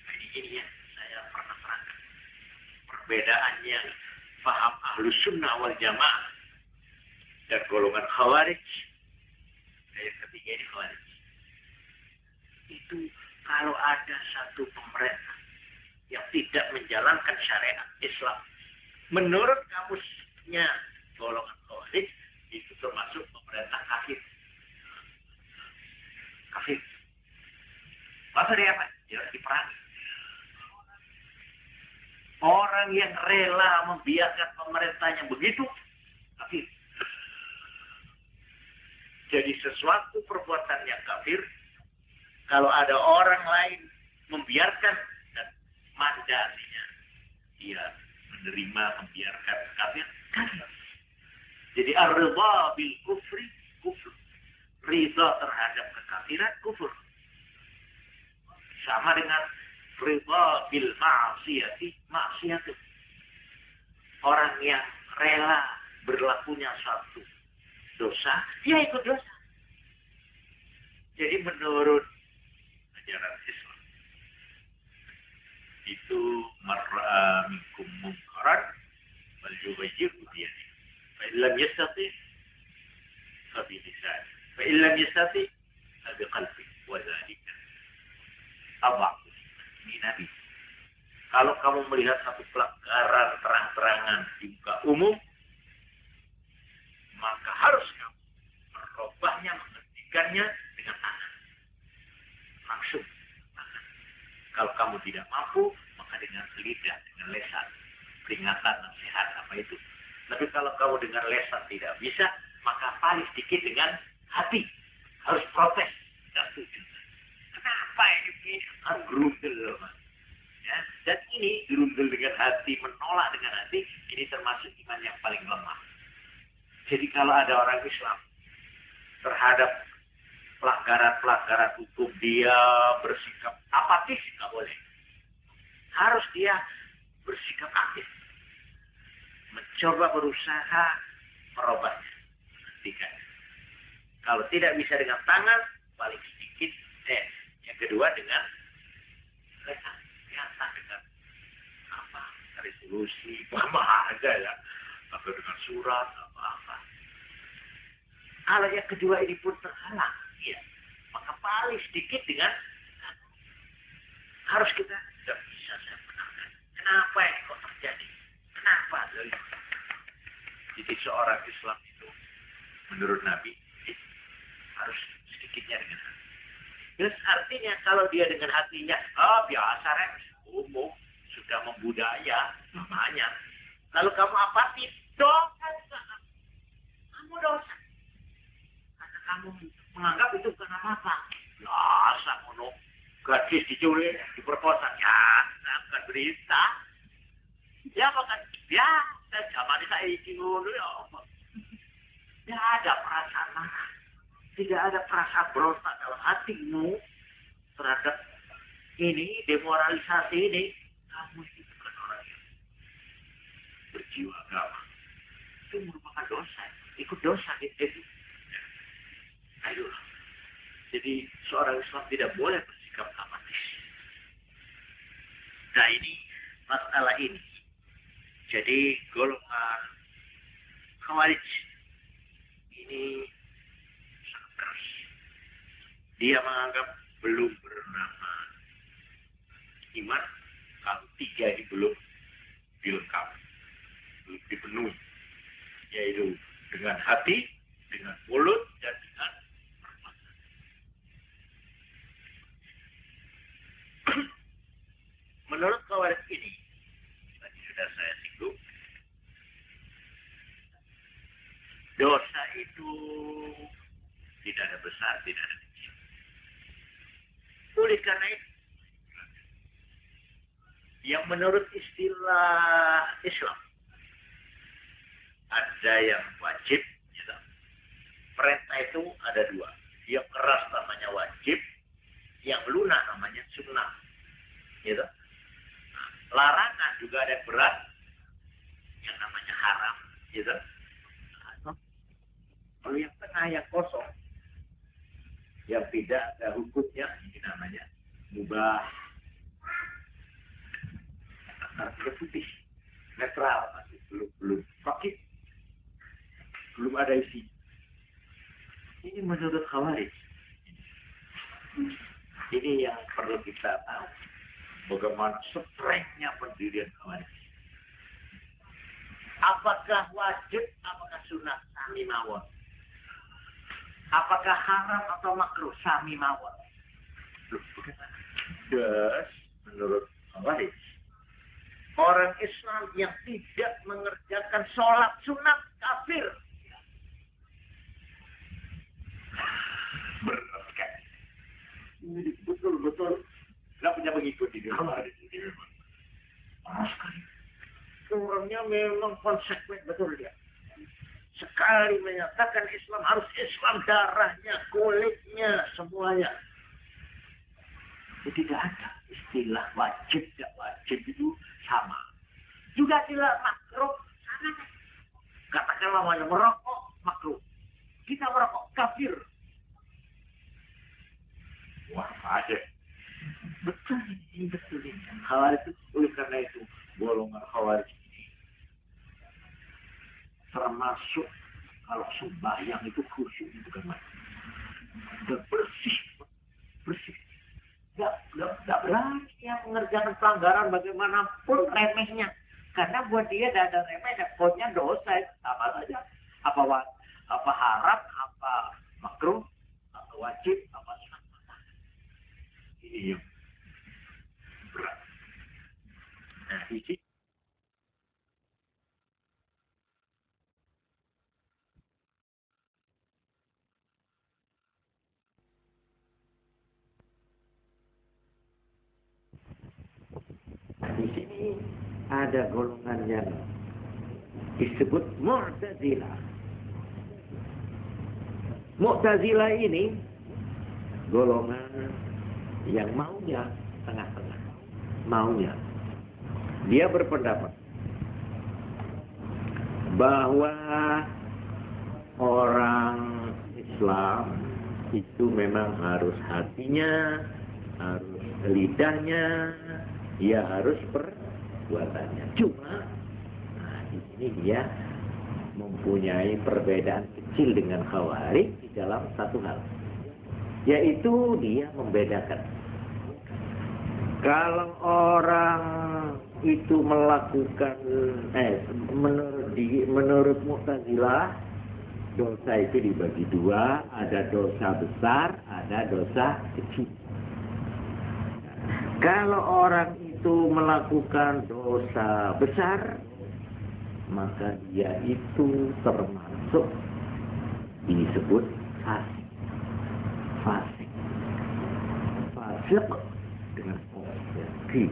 Nah, ini yang saya pernah terangkan. Perbedaannya paham Ahlus Sunnah wal Jamaah dan golongan Khawarij. Yang ketiga ini Khawarij. Itu kalau ada satu pemerintah yang tidak menjalankan syariat Islam menurut kamusnya golongan Khawarij, itu termasuk pemerintah kafir. Kafir. Masa dia apa? Dia diperangi. Orang yang rela membiarkan pemerintahnya begitu, kafir. Jadi sesuatu perbuatan yang kafir, kalau ada orang lain membiarkan dan mandasinya, dia menerima membiarkan kafir, kafir. Jadi ar-ridha bil kufri, kufur. Ridha terhadap kekafiran, kufur. Sama dengan ridha bil ma'siyati, maksiat. Orang yang rela berlakunya suatu dosa, dia ikut dosa. Jadi menurut ajaran Islam, itu mar'a minkum munkaran wal yughayyiru bi yadihi. Fa illam yastati fa bi lisanihi. Fa illam yastati fa bi qalbihi wa dzalika adhafu. Ini Nabi. Kalau kamu melihat satu pelanggaran terang-terangan di muka umum, maka harus kamu merubahnya, menghentikannya dengan tangan. Langsung tangan. Kalau kamu tidak mampu, maka dengan lidah, dengan lesan. Peringatan, nasihat, apa itu. Tapi kalau kamu dengan lesan tidak bisa, maka paling sedikit dengan hati. Harus protes. Tidak setuju. Kenapa ini harus gerundel? Ya, dan ini gerundel dengan hati, menolak dengan hati, ini termasuk iman yang paling lemah. Jadi kalau ada orang Islam terhadap pelanggaran-pelanggaran hukum, dia bersikap apatis, nggak boleh. Harus dia bersikap aktif. Mencoba berusaha merubahnya. Hentikan. Kalau tidak bisa dengan tangan, paling sedikit. Yang kedua dengan lesan. Biasa dengan apa? Resolusi, apa aja ya. Atau dengan surat, apa-apa. Kalau yang kedua ini pun terhalang, ya, maka paling sedikit dengan harus kita tidak bisa saya benarkan. Kenapa ini kok terjadi? Kenapa? Jadi seorang Islam itu menurut Nabi harus sedikitnya dengan hati. Terus artinya kalau dia dengan hatinya, biasa umum sudah membudaya namanya. Lalu kamu apatis, dosa. Kamu dosa. Karena kamu menganggap itu bukan apa-apa. Dosa, mono. Gadis diculik, diperkosa. Ya, bukan berita. Ya, bukan. Ya, zaman saya ingin ya apa. Tidak ada perasaan marah. Tidak ada perasaan berontak dalam hatimu terhadap ini, demoralisasi ini. Kamu itu bukan orang yang berjiwa agama. Itu merupakan dosa. Ikut dosa itu. Ayo. Jadi seorang Islam tidak boleh bersikap apatis. Nah ini masalah ini. Jadi golongan Khawarij ini sangat keras. Dia menganggap belum bernama iman kalau tiga ini belum dilengkapi, belum dipenuhi, yaitu dengan hati, dengan mulut, dan dengan perbuatan. Menurut Khawarij ini, tadi sudah saya singgung, dosa itu tidak ada besar, tidak ada kecil. Oleh karena itu, yang menurut istilah Islam, ada yang wajib, gitu. Perintah itu ada dua. Yang keras namanya wajib, yang lunak namanya sunnah. Gitu. Nah, larangan juga ada yang berat, yang namanya haram, gitu. Kalau yang tengah yang kosong, yang tidak ada hukumnya, ini namanya mubah. Artinya putih, netral, masih belum fakir, belum ada isi. Ini menurut Khawarij. Ini yang perlu kita tahu. Bagaimana strengthnya pendirian Khawarij. Apakah wajib, apakah sunat, sami mawon. Apakah haram atau makruh, sami mawon. Bagaimana? Das, menurut Khawarij, orang Islam yang tidak mengerjakan sholat sunat kafir. Berat kan? Ini betul-betul nggak punya mengikuti di Khawarij ini memang. Parah sekali. Orangnya memang konsekuen betul dia. Sekali menyatakan Islam harus Islam, darahnya, kulitnya, semuanya. Jadi tidak ada istilah wajib tidak wajib itu sama. Juga tidak makruh sama. Katakanlah mau merokok makruh. Kita merokok kafir. Wah ada. Betul ini betul ini. Khawarij itu oleh karena itu golongan Khawarij ini termasuk kalau sembahyang itu khusyuk itu kan bersih. Nggak berani dia mengerjakan pelanggaran bagaimanapun remehnya. Karena buat dia tidak ada remeh, dan kodnya dosa itu sama saja. Apa haram, apa makruh, apa wajib, apa sunat. Ini yang berat. Nah, di sini ada golongan yang disebut Mu'tazilah. Mu'tazilah ini golongan yang maunya tengah-tengah. Maunya. Dia berpendapat bahwa orang Islam itu memang harus hatinya, harus lidahnya, ya harus perbuatannya. Cuma, nah di sini dia mempunyai perbedaan kecil dengan Khawarij di dalam satu hal, yaitu dia membedakan. Kalau orang itu melakukan, menurut Mu'tazilah, dosa itu dibagi dua, ada dosa besar, ada dosa kecil. Kalau orang itu melakukan dosa besar, maka dia itu termasuk disebut fasik. Fasik dengan fasik.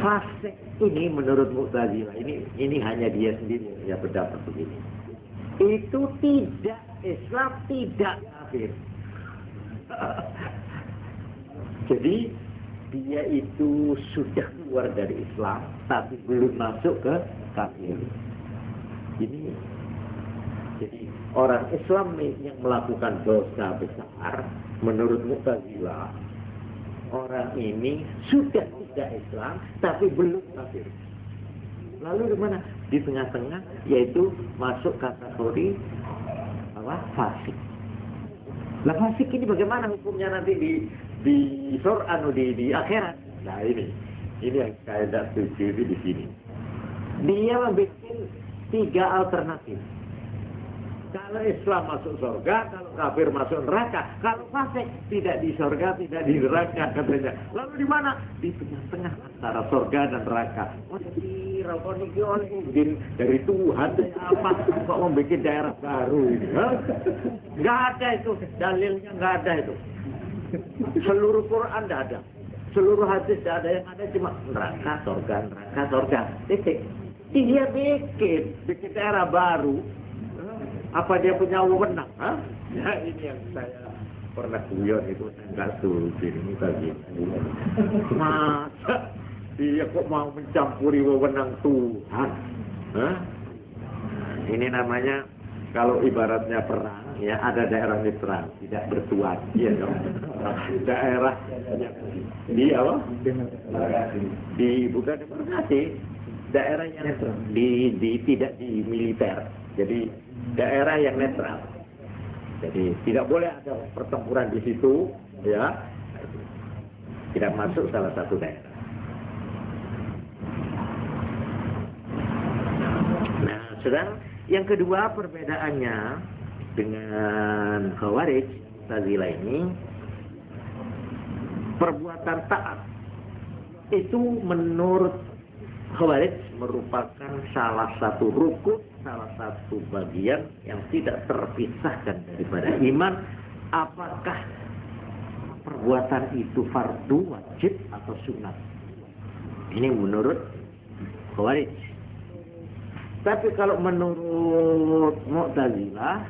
Fasik ini menurut Mu'tazilah ini hanya dia sendiri yang berdapat begini. Itu tidak Islam, tidak kafir. Jadi dia itu sudah keluar dari Islam tapi belum masuk ke kafir. Ini jadi orang Islam yang melakukan dosa besar menurut Mu'tazilah, orang ini sudah tidak Islam tapi belum kafir. Lalu di mana? Di tengah-tengah, yaitu masuk kategori fasik. Lah fasik ini bagaimana hukumnya nanti di akhirat? Nah ini yang saya tidak setuju di sini. Dia membuat 3 alternatif. Kalau Islam masuk surga, kalau kafir masuk neraka. Kalau fasik tidak di surga, tidak di neraka katanya. Lalu di mana? Di tengah-tengah antara surga dan neraka. Dari Tuhan apa kok membuat daerah baru ini? Nggak ada itu, dalilnya nggak ada itu. Seluruh Quran nggak ada, seluruh hadis nggak ada, yang ada cuma neraka, surga, titik. Dia bikin daerah baru. Apa dia punya wewenang? Ya ini yang saya pernah guyon itu enggak setuju ini tadi. Masa dia kok mau mencampuri wewenang Tuhan? Hah? Nah, ini namanya kalau ibaratnya perang, ya ada daerah netral, tidak bertuan, iya dong. Daerah yang di apa? Di bukan demokrasi, daerah yang tidak di militer, jadi daerah yang netral. Jadi tidak boleh ada pertempuran di situ, ya. Tidak masuk salah satu daerah. Nah, sedang yang kedua perbedaannya dengan Khawarij, Mu'tazilah ini, perbuatan taat itu menurut Khawarij merupakan salah satu rukun, salah satu bagian yang tidak terpisahkan daripada iman. Apakah perbuatan itu fardu, wajib, atau sunat? Ini menurut Khawarij. Tapi kalau menurut Mu'tazilah,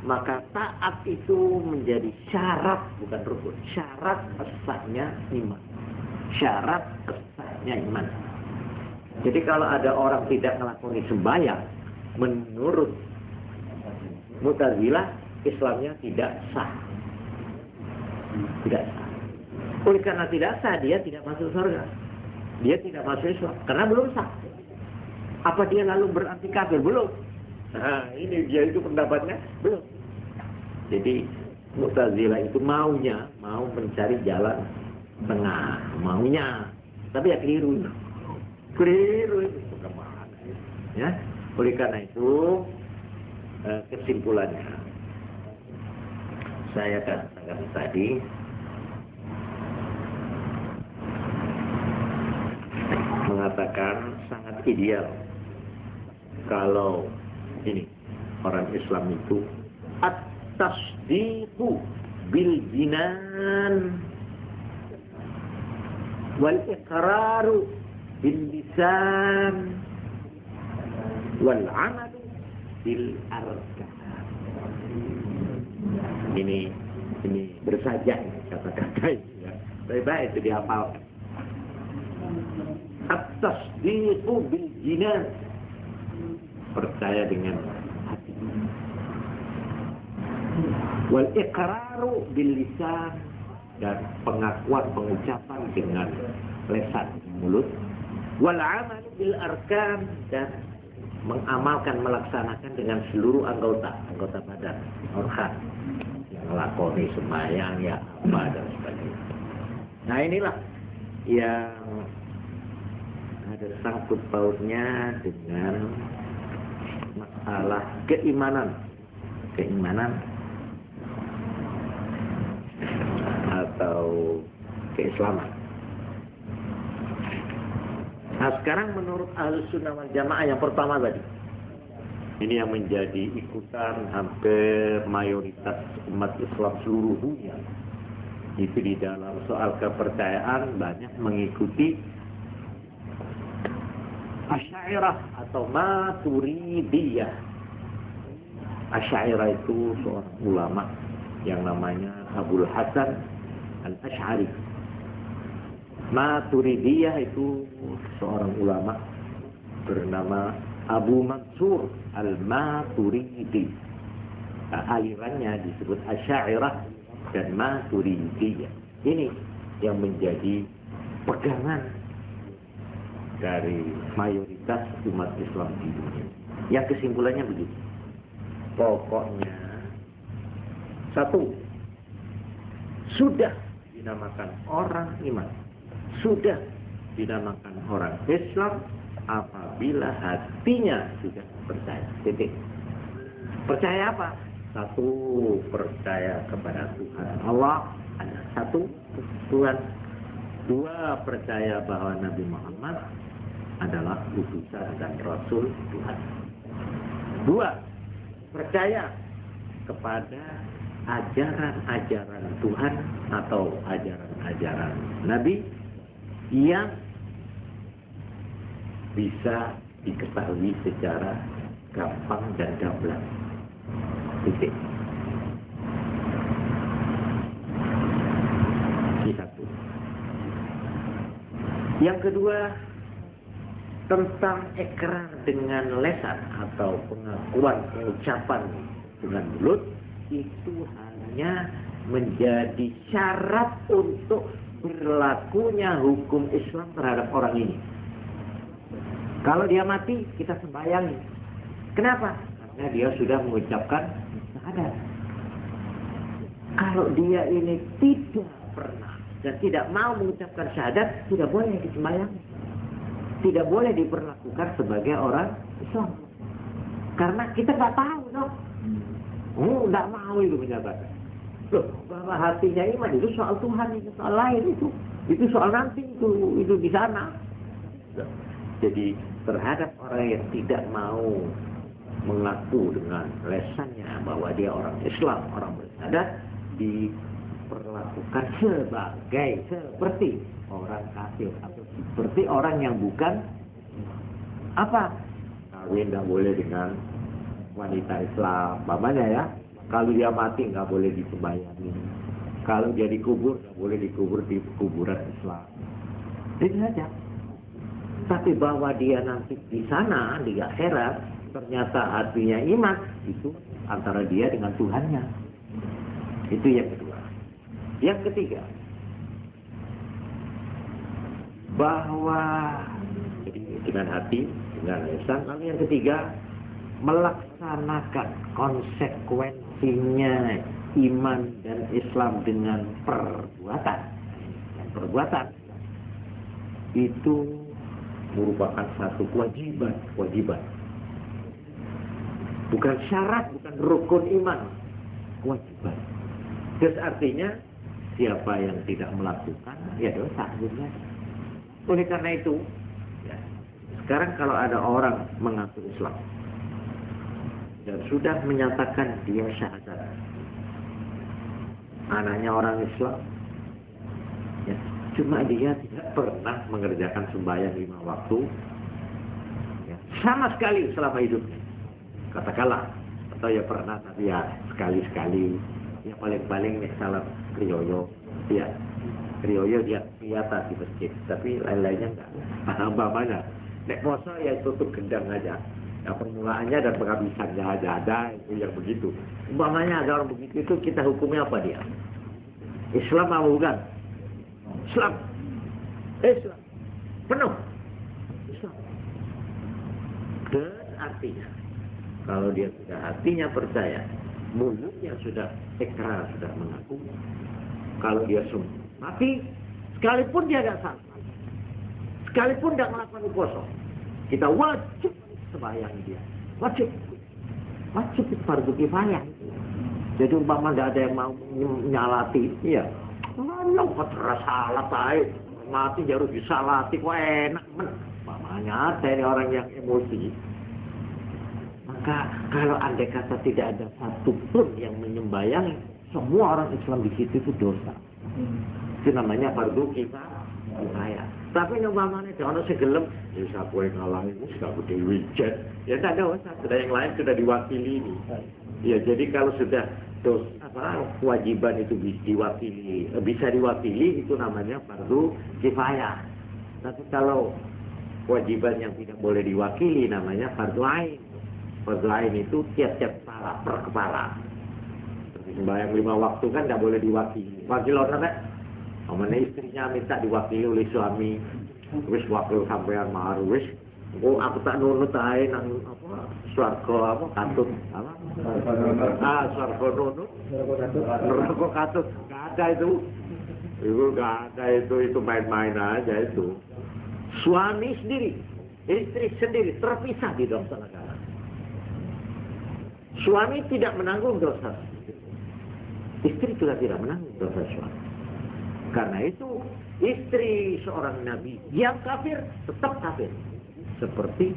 maka taat itu menjadi syarat, bukan rukun, syarat sahnya iman. Syarat sahnya iman. Jadi kalau ada orang tidak melakoni sembahyang, menurut Mu'tazilah, Islamnya tidak sah. Tidak sah. Oleh karena tidak sah, dia tidak masuk surga. Dia tidak masuk Islam, karena belum sah. Apa dia lalu berarti kafir? Belum. Nah, ini dia itu pendapatnya, belum. Jadi Mu'tazilah itu mau mencari jalan tengah, maunya. Tapi ya keliru itu bagaimana ya. Oleh karena itu kesimpulannya saya katakan tadi, mengatakan sangat ideal kalau ini orang Islam itu at-tasdiqu bil jinan wal iqraru bil lisan wal amalu bil arkan. Ini bersaja kata-kata ini ya. Baik-baik itu dihafalkan. At-tasdiqu bil jinan, percaya dengan hati. Wal iqraru bil lisan, dan pengakuan, pengucapan dengan lisan, mulut. Wal amalu bil arkan, dan mengamalkan, melaksanakan dengan seluruh anggota badan, organ, yang melakoni sembahyang, ya apa dan sebagainya. Nah, inilah yang ada sangkut pautnya dengan masalah keimanan atau keislaman. Nah, sekarang menurut Ahlussunnah wal Jamaah yang pertama tadi, ini yang menjadi ikutan hampir mayoritas umat Islam seluruh dunia, itu di dalam soal kepercayaan banyak mengikuti Asy'ariyah atau Maturidiyah. Asy'ariyah itu seorang ulama yang namanya Abul Hasan Al-Asy'ari. Maturidiyah itu seorang ulama bernama Abu Mansur Al-Maturidi. Nah, alirannya disebut Asy'ariyah dan Maturidiyah. Ini yang menjadi pegangan dari mayoritas umat Islam di dunia. Yang kesimpulannya begitu. Pokoknya satu, sudah dinamakan orang iman, sudah dinamakan orang Islam apabila hatinya sudah percaya. Titik. Percaya apa? Satu, percaya kepada Tuhan Allah ada satu Tuhan. Dua, percaya bahwa Nabi Muhammad adalah utusan dan rasul Tuhan. Dua, percaya kepada ajaran-ajaran Tuhan atau ajaran-ajaran Nabi yang bisa diketahui secara gampang dan gamblang. Titik. Yang kedua, tentang ikrar dengan lisan atau pengakuan ucapan dengan mulut, itu hanya menjadi syarat untuk berlakunya hukum Islam terhadap orang ini. Kalau dia mati, kita sembayangi. Kenapa? Karena dia sudah mengucapkan syahadat. Kalau dia ini tidak pernah dan tidak mau mengucapkan syahadat, tidak boleh disembayangi. Tidak boleh diperlakukan sebagai orang Islam. Karena kita nggak tahu, dong. Nggak mau itu menjabat. Loh, bahwa hatinya iman itu soal Tuhan, itu soal lain itu. Itu soal nanti, itu di sana. Jadi terhadap orang yang tidak mau mengaku dengan lesannya bahwa dia orang Islam, orang bersyahadat, diperlakukan seperti orang kafir atau seperti orang yang bukan apa? Kawin nggak boleh dengan wanita Islam, mamanya ya. Kalau dia mati nggak boleh disembayangi. Kalau dia dikubur nggak boleh dikubur di kuburan Islam. Itu saja. Tapi bahwa dia nanti di sana di akhirat ternyata hatinya iman, itu antara dia dengan Tuhannya. Itu yang kedua. Yang ketiga, bahwa jadi dengan hati, dengan lisan. Lalu yang ketiga, melaksanakan konsekuensinya iman dan Islam dengan perbuatan. Dan perbuatan itu merupakan satu kewajiban. Bukan syarat, bukan rukun iman, kewajiban. Terus artinya siapa yang tidak melakukan, ya dosa akhirnya. Oleh karena itu, ya, sekarang kalau ada orang mengaku Islam dan sudah menyatakan dia syahadat, anaknya orang Islam, ya, cuma dia tidak pernah mengerjakan sembahyang 5 waktu, ya, sama sekali selama hidupnya, katakanlah, atau ya pernah tapi ya sekali-sekali, ya paling-paling nih salat kriyoyo, ya kriyoyo dia kelihatan di masjid, tapi lain-lainnya enggak. Umpamanya nek poso ya tutup gendang aja. Ya, permulaannya dan penghabisannya aja ada itu yang begitu. Umpamanya ada orang begitu, itu kita hukumnya apa dia? Islam apa bukan? Islam. Islam. Penuh. Islam. Dan artinya kalau dia sudah hatinya percaya, mulutnya sudah ikrar, sudah mengaku, kalau dia mati, sekalipun dia tidak salah, sekalipun tidak melakukan puasa, kita wajib sembahyang dia. Wajib itu fardu kifayah. Jadi umpama tidak ada yang mau menyalati, ya, kalau terasa salat aja, mati harus disalati, kok enak men. Umpamanya ada orang yang emosi. Maka kalau andai kata tidak ada satupun yang menyembayangi, semua orang Islam di situ itu dosa. Itu namanya fardu kifayah. Tapi umpamanya jangan segelem, ya siapa yang ngalahin, siapa Dewi Jet. Ya tidak ada dosa, sudah yang lain sudah diwakili ini. Ya jadi kalau sudah kewajiban itu bisa diwakili, itu namanya fardu kifayah. Tapi kalau kewajiban yang tidak boleh diwakili namanya fardu ain. Fardu ain itu tiap-tiap kepala, per kepala. Seperti sembahyang 5 waktu kan tidak boleh diwakili. Wakil orang mana istrinya minta diwakili oleh suami, wis wakil sampean mahar wis. Aku tak nunut ae nang apa swarga apa katut apa? Swarga nunut. Neraka katut. Enggak ada itu. Itu enggak ada itu main-main aja itu. Suami sendiri, istri sendiri terpisah di dosa negara. Suami tidak menanggung dosa. Istri juga tidak menanggung dosa suami. Karena itu istri seorang nabi yang kafir tetap kafir. Seperti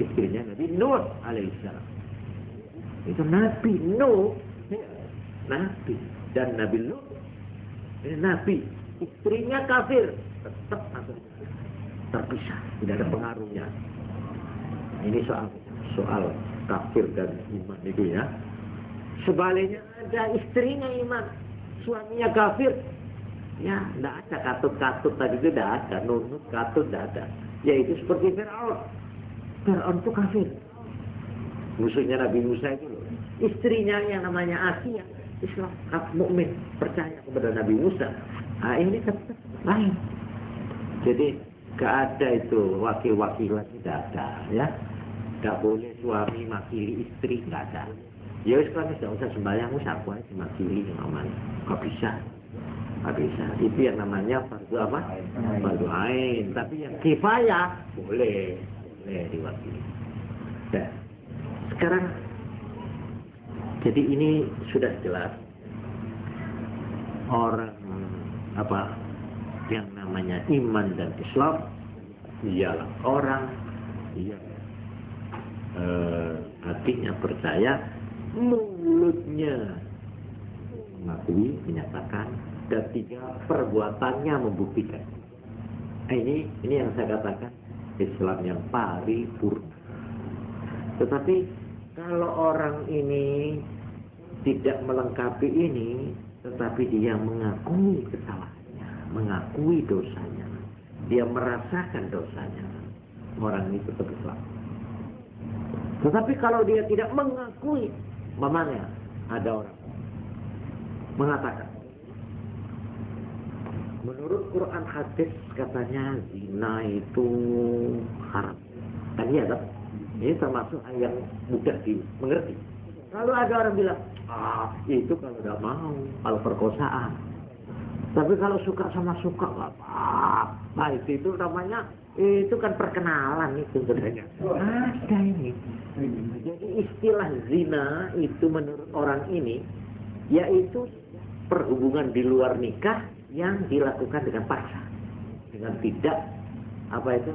istrinya Nabi Nuh alaihissalam. Itu Nabi Nuh, Nabi, dan Nabi Lut, Nabi, istrinya kafir, tetap kafir, terpisah, tidak ada pengaruhnya. Ini soal kafir dan iman itu ya. Sebaliknya ada istrinya iman, suaminya kafir, Ya, tidak ada katut-katut tadi itu tidak ada, nunut katut tidak ada. Yaitu seperti Fir'aun. Fir'aun itu kafir. Musuhnya Nabi Musa itu loh. Istrinya yang namanya Asia, Islam, mukmin, percaya kepada Nabi Musa. Nah, ini tetap lain. Jadi gak ada itu wakil-wakilan, tidak ada, ya. Gak boleh suami makili istri, gak ada. Ya Islam tidak usah sembahyang, aku aja makili namanya. Gak bisa. Gak bisa. Itu yang namanya fardu apa? Fardu ain. Tapi yang kifayah boleh diwakili. Nah, sekarang jadi ini sudah jelas orang apa yang namanya iman dan Islam ialah orang yang hatinya percaya, mulutnya mengakui, menyatakan, dan tiga perbuatannya membuktikan. Nah, ini yang saya katakan Islam yang paripurna. Tetapi kalau orang ini tidak melengkapi ini, tetapi dia mengakui kesalahannya, mengakui dosanya, dia merasakan dosanya, orang ini tetap Islam. Tetapi kalau dia tidak mengakui, mamanya ada orang mengatakan, menurut Quran hadis katanya zina itu haram. Dan iya kan? Ini termasuk yang mudah dimengerti. Lalu ada orang bilang, itu kalau tidak mau, kalau perkosaan. Tapi kalau suka sama suka, nggak apa-apa. Itu namanya, itu kan perkenalan itu sebenarnya. Ada ini. Jadi istilah zina itu menurut orang ini, yaitu perhubungan di luar nikah yang dilakukan dengan paksa. Dengan tidak,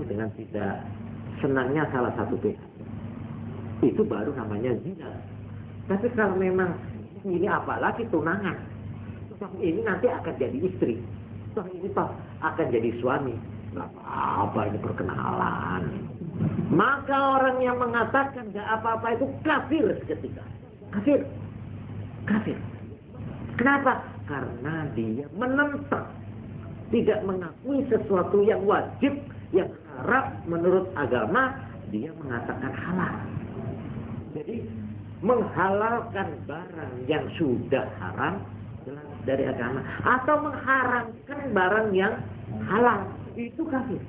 dengan tidak senangnya salah satu pihak. Itu baru namanya zina. Tapi kalau memang ini apalagi tunangan, toh ini nanti akan jadi istri, toh ini toh akan jadi suami, nggak apa-apa, ini perkenalan. Maka orang yang mengatakan nggak apa-apa itu kafir seketika. Kafir. Kenapa? Karena dia menentang, tidak mengakui sesuatu yang wajib, yang haram menurut agama, dia mengatakan halal. Jadi menghalalkan barang yang sudah haram jelas dari agama, atau mengharamkan barang yang halal, itu kafir.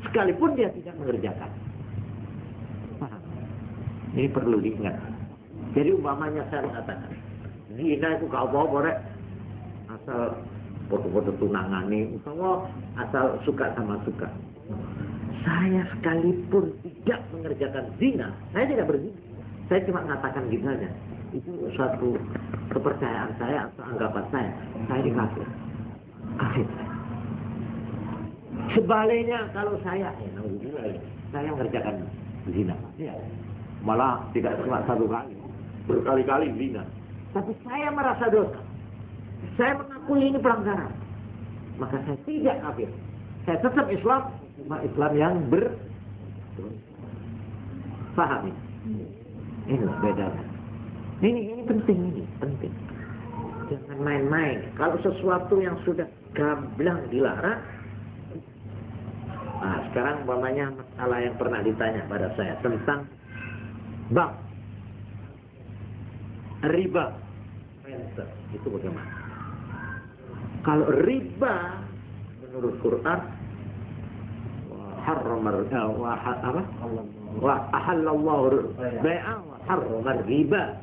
Sekalipun dia tidak mengerjakan. Paham? Ini perlu diingat. Jadi umpamanya saya mengatakan, zina itu kau bawa boleh asal foto-foto tunangan nih, asal suka sama suka. Saya sekalipun tidak mengerjakan zina, saya tidak berzina. Saya cuma mengatakan gitu saja. Itu suatu kepercayaan saya atau anggapan saya. Saya ini kafir. Sebaliknya kalau saya mengerjakan zina, ya, malah tidak cuma satu kali, berkali-kali zina. Tapi saya merasa dosa. Saya mengakui ini pelanggaran. Maka saya tidak kafir. Saya tetap Islam, cuma Islam yang paham ini. Inilah bedanya. Ini penting. Jangan main-main. Kalau sesuatu yang sudah gamblang dilarang. Nah, sekarang umpamanya masalah yang pernah ditanya pada saya tentang bank, riba, renter, itu bagaimana? Kalau riba menurut Quran, wa ahallallahu bai'a wa harrama riba.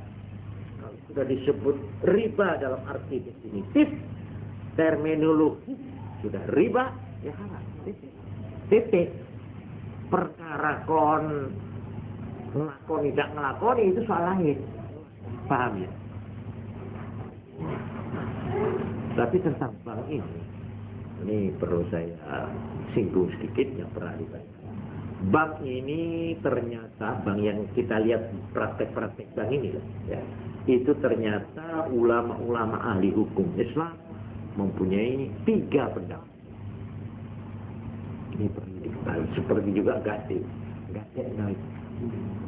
Kalau sudah disebut riba dalam arti definitif, terminologi sudah riba, ya haram. Titik. Perkara kon ngelakoni tidak ngelakoni itu soal lain. Paham ya? Tapi tentang bank ini perlu saya singgung sedikit yang pernah ditanya. Bank ini ternyata, bank yang kita lihat praktek-praktek bank ini ya, itu ternyata ulama-ulama ahli hukum Islam mempunyai 3 pendapat. Ini perlu diketahui. Seperti juga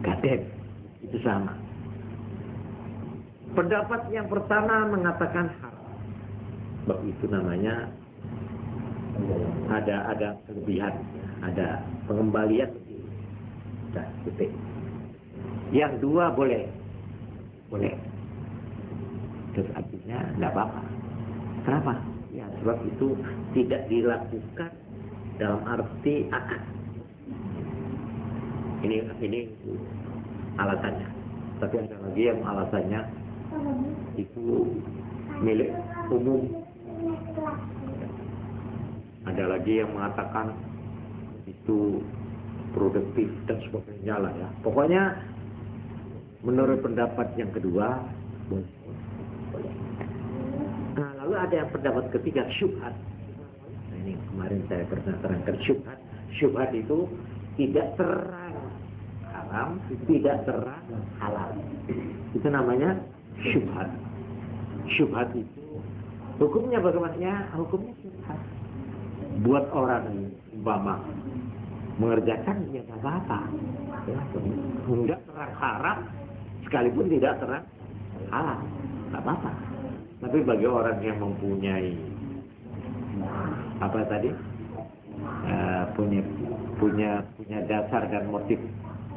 Gadem itu sama. Pendapat yang pertama mengatakan haram. Sebab itu namanya ada kelebihan, ada pengembalian. Sudah, titik. Yang dua boleh. Terus artinya tidak apa-apa. Kenapa? Ya sebab itu tidak dilakukan dalam arti akad. Ini alasannya. Tapi ada lagi yang alasannya itu milik umum. Ada lagi yang mengatakan itu produktif dan sebagainya lah ya. Pokoknya menurut pendapat yang kedua boleh. Nah, lalu ada yang pendapat ketiga, syubhat. Nah, ini kemarin saya pernah terangkan syubhat. Syubhat itu tidak terang haram, tidak terang halal. Itu namanya syubhat. Syubhat itu hukumnya bagaimana? Ya, hukumnya syubhat. Buat orang umpama mengerjakan ya tidak apa-apa. Ya, tidak terang haram, sekalipun tidak terang halal, tidak apa-apa. Tapi bagi orang yang mempunyai apa tadi, punya dasar dan motif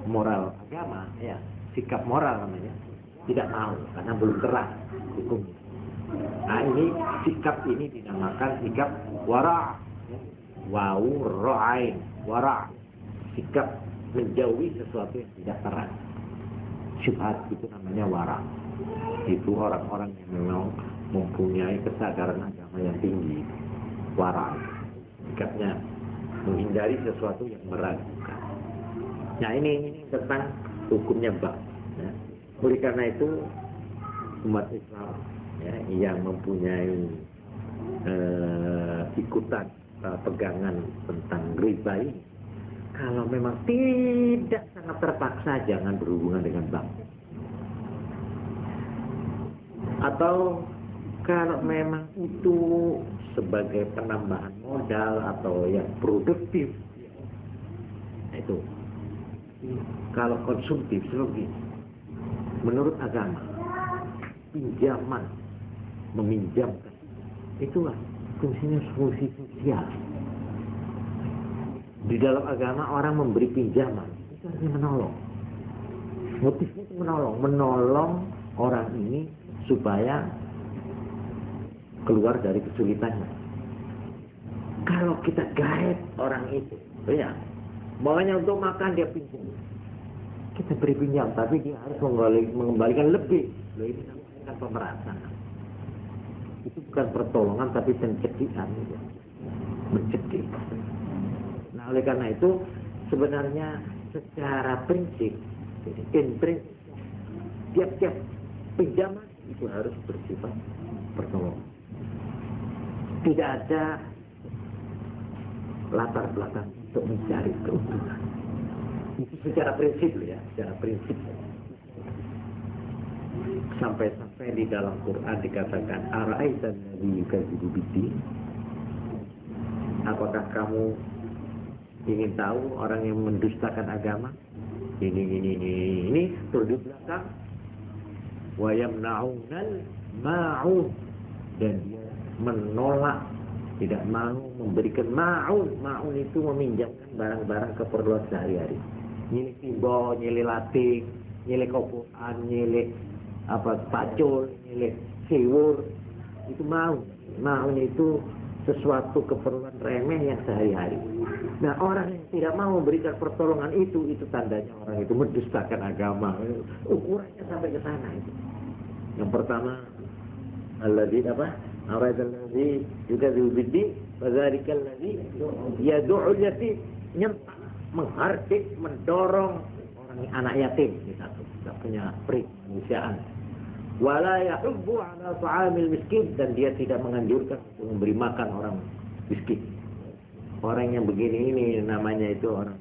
moral agama, ya sikap moral namanya, tidak mau karena belum terang hukumnya. Nah ini sikap ini dinamakan sikap wara', wau ra'ain, wara', sikap menjauhi sesuatu yang tidak terang. Syubhat itu namanya wara'. Itu orang-orang yang memang mempunyai kesadaran agama yang tinggi. Wara', sikapnya menghindari sesuatu yang meragukan. Nah ini tentang hukumnya bab. Ya. Oleh karena itu umat Islam ya, yang mempunyai ikutan pegangan tentang riba ini, kalau memang tidak sangat terpaksa jangan berhubungan dengan bank. Atau kalau memang itu sebagai penambahan modal atau yang produktif, nah itu. Kalau konsumtif seperti menurut agama, pinjaman, meminjamkan, itulah fungsinya fungsi sosial. Di dalam agama orang memberi pinjaman itu artinya menolong. Motifnya itu menolong orang ini supaya keluar dari kesulitannya. Kalau kita guide orang itu, ya, maunya untuk makan dia pinjam, kita beri pinjam, tapi dia harus mengembalikan lebih. Loh, ini namanya pemerasan. Itu bukan pertolongan tapi pencekihan, ya. Mencekik. Nah, oleh karena itu sebenarnya secara prinsip, tiap-tiap pinjaman itu harus bersifat pertolongan. Tidak ada latar belakang untuk mencari keuntungan. Itu secara prinsip ya, secara prinsip. Sampai-sampai di dalam Quran dikatakan ara'aitan ladzi yukadzibu biddin. Apakah kamu ingin tahu orang yang mendustakan agama? Ini terus di belakang wa yamna'unal ma'un, dan dia menolak, tidak mau memberikan ma'un. Ma'un itu meminjamkan barang-barang keperluan sehari-hari. Nyilik timbal, nyilik lating, nyilik kopokan, nyilik pacul, nyilik siwur. Itu ma'un. Ma'un itu sesuatu keperluan remeh yang sehari-hari. Nah, orang yang tidak mau memberikan pertolongan itu tandanya orang itu mendustakan agama. Ukurannya sampai ke sana itu. Yang pertama, alladzi Aradalladzi yukadzibu biddin fadzalika alladzi yad'u al-yatim, nyempak, menghardik, mendorong orang anak yatim, satu tidak punya kemanusiaan. Wala yahubbu 'ala ta'amil miskin, dan dia tidak menganjurkan untuk memberi makan orang miskin. Orang yang begini ini namanya itu orang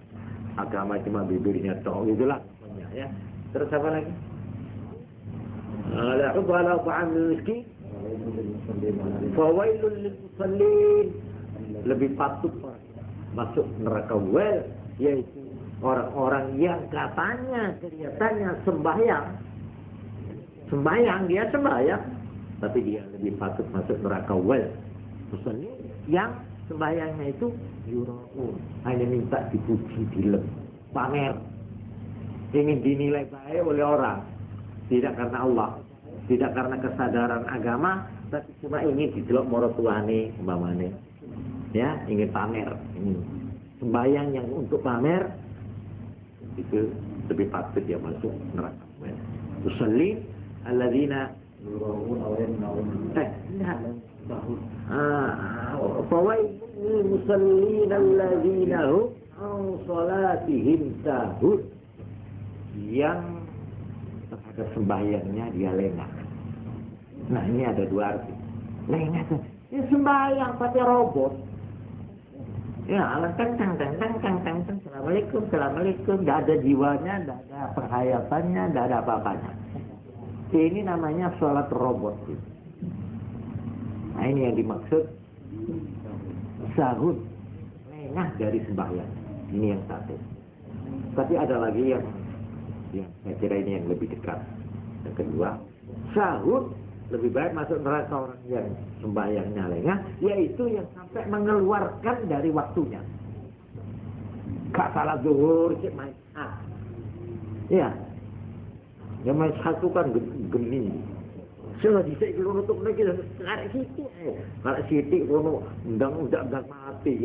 agama cuma bibirnya tok, itulah namanya ya. Terus apa lagi? La yahubbu 'ala ta'amil miskin fawailul lil musallin, lebih patut masuk neraka wel, yaitu orang-orang yang kelihatannya sembahyang, dia sembahyang, tapi dia lebih patut masuk neraka wal. Musallin yang sembahyangnya itu yuraun, hanya minta dipuji, dilem, pamer, ingin dinilai baik oleh orang, tidak karena Allah, tidak karena kesadaran agama, tapi cuma ingin didelok maratuane umpamane. Ya, ingin pamer. Sembahyang yang untuk pamer itu lebih patut dia masuk neraka. Musallin alladzina yuraun aw yamnaun. Fawailul musallin alladzina hum an salatihim sahun. Yang terhadap sembahyangnya dia lengah. Nah, ini ada dua arti. Lengah tuh. Ya sembahyang pakai robot. Ya, tang, assalamualaikum, tidak ada jiwanya, tidak ada penghayatannya, tidak ada apa-apanya. Ini namanya sholat robot. Nah, ini yang dimaksud sahun, lengah dari sembahyang. Ini yang satu. Tapi ada lagi yang saya kira ini yang lebih dekat. Yang kedua, sahun lebih baik masuk neraka orang yang sembahyangnya lengah, yaitu yang sampai mengeluarkan dari waktunya. Gak salah zuhur, cik main ya. Yang main satu kan geni. Sudah disik kalau nutup lagi karek sitik. Karek sitik kalau undang mati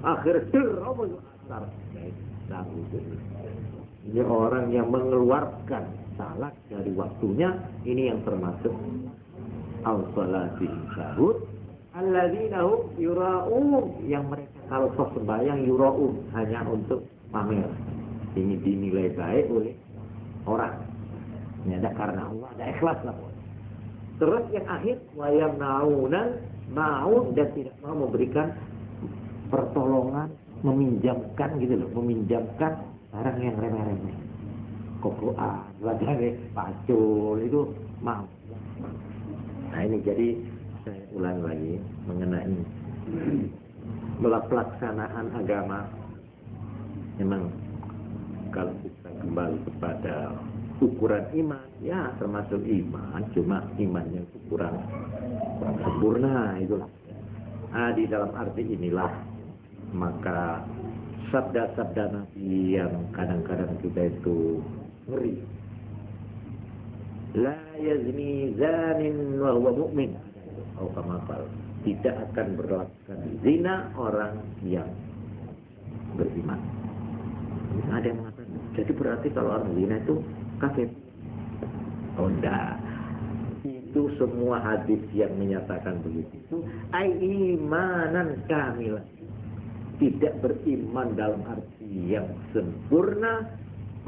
akhir apa asar. Nah, ini orang yang mengeluarkan salat dari waktunya, ini yang termasuk al-salatihim sahur alladzina hum yura'un, yang mereka kalau sembahyang yura'un hanya untuk pamer, ini dinilai baik oleh orang. Ini ada karena Allah, ada ikhlas lah. Terus yang akhir wayam naun dan tidak mau memberikan pertolongan, meminjamkan gitu loh, meminjamkan barang yang remeh-remeh. Kokoan, wajahnya pacul itu mau. Nah, ini jadi saya ulang lagi mengenai pelaksanaan agama. Memang kalau kita kembali kepada ukuran iman, ya termasuk iman, cuma imannya itu kurang sempurna itulah. Nah, di dalam arti inilah maka sabda-sabda Nabi yang kadang-kadang kita itu ngeri. La yazni zanin wa huwa mu'min. Atau kama qala, tidak akan berlakukan zina orang yang beriman. Ada yang mengatakan, jadi berarti kalau orang zina itu kafir. Oh enggak. Itu semua hadis yang menyatakan begitu itu imanan kamilan. Tidak beriman dalam arti yang sempurna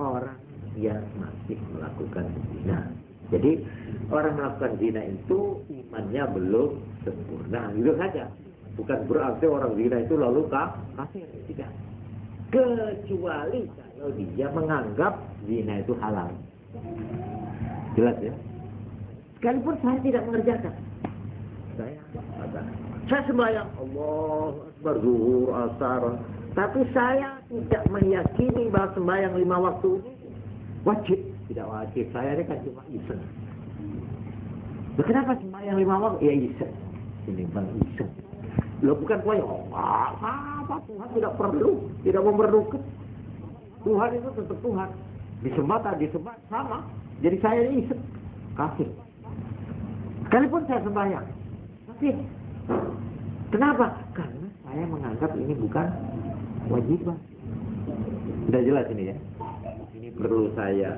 orang yang masih melakukan zina. Jadi orang melakukan zina itu imannya belum sempurna, gitu saja. Bukan berarti orang zina itu lalu kafir, tidak. Kecuali kalau dia menganggap zina itu halal. Jelas ya? Sekalipun saya tidak mengerjakan. Saya sembahyang Allah Akbar, zuhur, asar, tapi saya tidak meyakini bahwa sembahyang 5 waktu ini wajib. Tidak wajib, saya ini kan cuma iseng. Loh, kenapa sembahyang 5 waktu? Ya iseng. Ini bang iseng. Loh, bukan poin. Apa Tuhan tidak perlu, tidak memerlukan. Tuhan itu tetap Tuhan. Disembah tak disembah sama. Jadi saya ini iseng, kafir. Sekalipun saya sembahyang, kafir. Kenapa? Karena saya menganggap ini bukan kewajiban. Sudah jelas ini ya. Ini perlu saya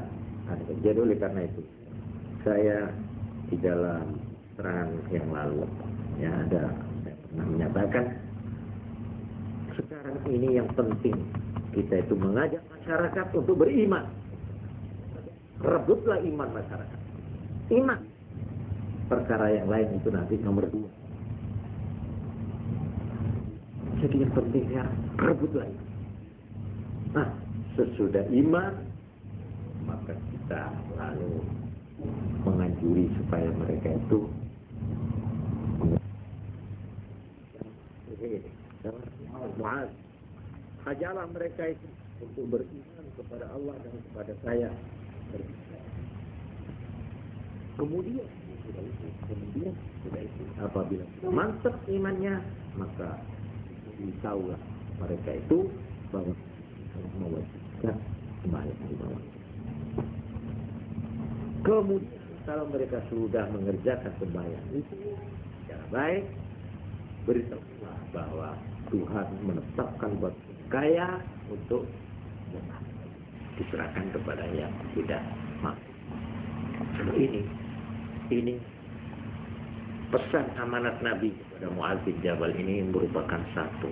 jadi oleh karena itu saya di dalam terang yang lalu ya saya pernah menyatakan sekarang ini yang penting kita itu mengajak masyarakat untuk beriman. Rebutlah iman masyarakat. Iman. Perkara yang lain itu nanti nomor 2. Jadi yang pentingnya rebutlah iman. Nah, sesudah iman maka kita lalu menganjuri supaya mereka itu hajalah mereka itu untuk beriman kepada Allah dan kepada saya. Kemudian sudah itu. Kemudian sudah itu. Apabila mantap imannya, maka tahulah mereka itu bahwa mewajibkan sembahyang di bawah. Kemudian kalau mereka sudah mengerjakan sembahyang itu secara baik, beritahulah bahwa Tuhan menetapkan buat kaya untuk diserahkan kepada yang tidak mampu. Ini pesan amanat Nabi kepada Mu'adz bin Jabal ini merupakan satu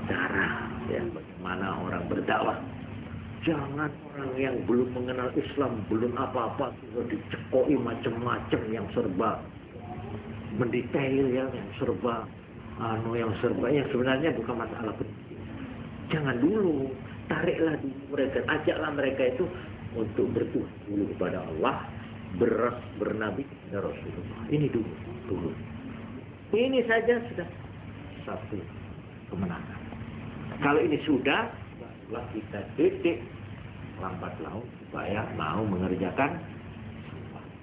cara ya bagaimana orang berdakwah. Jangan orang yang belum mengenal Islam, belum apa-apa sudah dicekoi macam-macam yang serba mendetail ya, yang serba yang sebenarnya bukan masalah penting. Jangan dulu, tariklah dulu mereka, ajaklah mereka itu untuk berdoa dulu kepada Allah, bernabi kepada Rasulullah. Ini dulu. Ini saja sudah satu kemenangan. Kalau ini sudah, barulah kita titik lambat laun supaya mau mengerjakan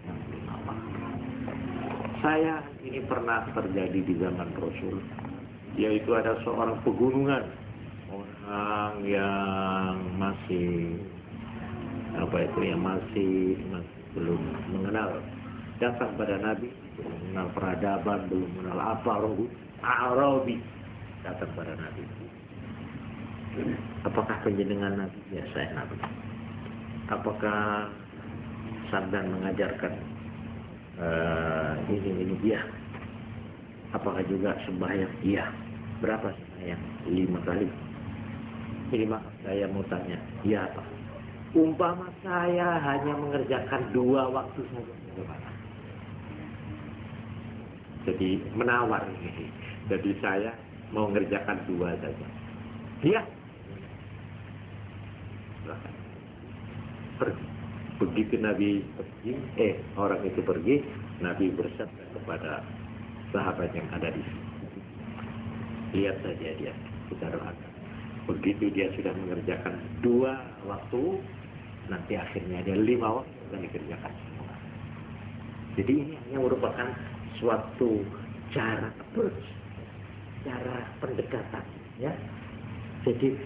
yang lima waktu. Saya ini pernah terjadi di zaman Rasul, yaitu ada seorang pegunungan, orang yang masih belum mengenal, datang pada Nabi, belum mengenal peradaban, belum mengenal apa, orang Arabi datang pada Nabi. Apakah penjenengan Nabi? Ya, saya Nabi. Apakah sampean mengajarkan ini dia? Apakah juga sembahyang? Iya. Berapa sembahyang? 5 kali. Ini maaf saya mau tanya. Iya apa? Umpama saya hanya mengerjakan 2 waktu saja, bagaimana? Jadi menawar ini. Jadi saya mau mengerjakan 2 saja. Iya. Pergi. Begitu Nabi pergi, orang itu pergi, Nabi bersabda kepada sahabat yang ada di sini. Lihat saja dia, kita doakan. Begitu dia sudah mengerjakan 2 waktu, nanti akhirnya dia 5 waktu akan dikerjakan semua. Jadi ini hanya merupakan suatu cara approach, cara pendekatan, ya. Jadi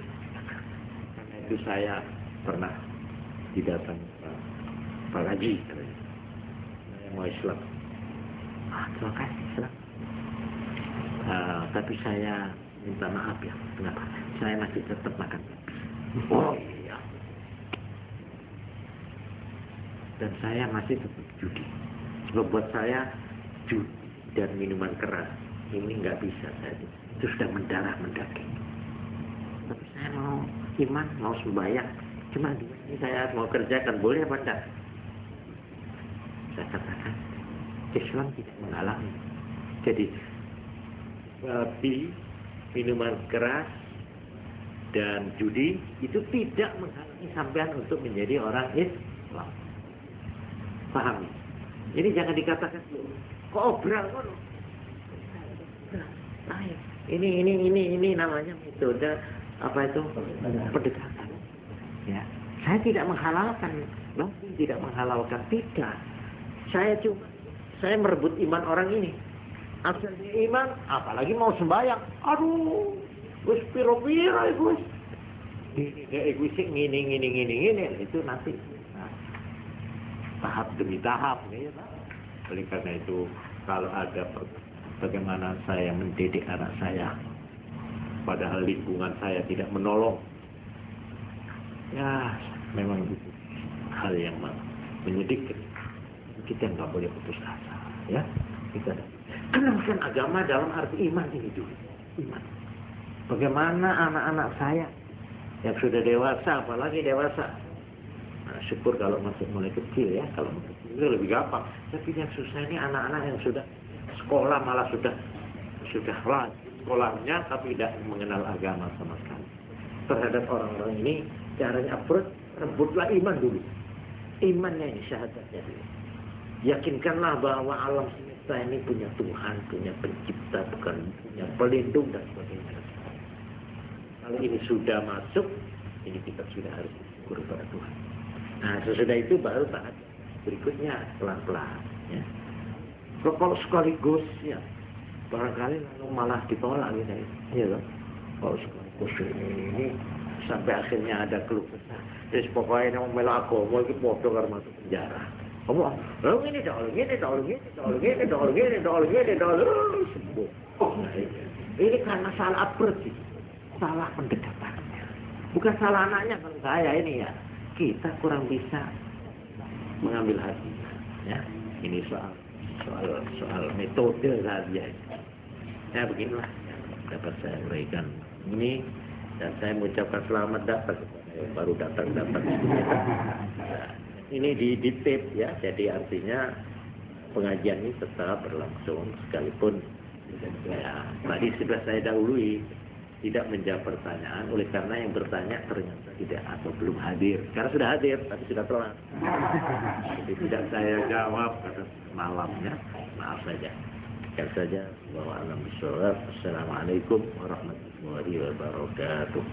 karena itu saya pernah didatangi Pak Haji, saya mau Islam. Terima kasih Islam. Tapi saya minta maaf ya, kenapa? Saya masih tetap makan. Oh iya. Dan saya masih tetap judi. Sebab buat saya judi dan minuman keras ini nggak bisa saya. Itu sudah mendarah mendaging. Tapi saya mau iman, mau sembahyang. Cuma ini saya mau kerjakan, boleh apa enggak? Saya katakan Islam tidak menghalangi. Jadi minuman keras dan judi itu tidak menghalangi sampean untuk menjadi orang Islam. Paham? Jadi jangan dikatakan kok obral kok. Ini namanya metode apa itu? Pendekatan. Ya. Saya tidak menghalalkan, tidak menghalalkan, tidak. Saya merebut iman orang ini. Asal dia iman, apalagi mau sembahyang. Aduh, Gus piro-piro Gus. Ini egoisik ngini. Itu nanti tahap demi tahap. Ya. Oleh karena itu, kalau ada bagaimana saya mendidik anak saya, padahal lingkungan saya tidak menolong. Ya, memang itu hal yang menyedihkan. Kita nggak boleh putus asa, ya. Kita kenalkan agama dalam arti iman ini dulu. Iman. Bagaimana anak-anak saya yang sudah dewasa, apalagi dewasa. Nah, syukur kalau masih mulai kecil ya. Kalau masih kecil lebih gampang. Tapi yang susah ini anak-anak yang sudah sekolah malah sudah lanjut sekolahnya tapi tidak mengenal agama sama sekali. Terhadap orang-orang ini caranya rebutlah iman dulu. Imannya ini syahadatnya dulu. Yakinkanlah bahwa alam semesta ini punya Tuhan, punya pencipta, bukan punya pelindung dan sebagainya. Kalau ini sudah masuk, ini kita sudah harus bersyukur kepada Tuhan. Nah, sesudah itu baru taat. berikutnya pelan-pelan. Ya. Kalau sekaligus ya barangkali lalu malah ditolak gitu ya. Kalau sekaligus ini sampai akhirnya ada keluh kesah. Terus pokoknya yang melak agama itu bodoh karena masuk penjara. Kamu, ini sembuh. Ini karena salah approach, salah pendekatannya. Bukan salah anaknya kan saya ini ya. Kita kurang bisa mengambil hati. Ya, ini soal metode saja. Ya beginilah yang dapat saya berikan ini, dan saya mengucapkan selamat datang kepada yang baru datang. Nah, ini di tape ya, jadi artinya pengajian ini tetap berlangsung sekalipun ya tadi sudah saya dahului tidak menjawab pertanyaan oleh karena yang bertanya ternyata tidak atau belum hadir. Sekarang sudah hadir tapi sudah telat. Jadi tidak saya jawab karena malamnya, maaf saja. Sekian saja. Wassalamualaikum warahmatullahi wabarakatuh.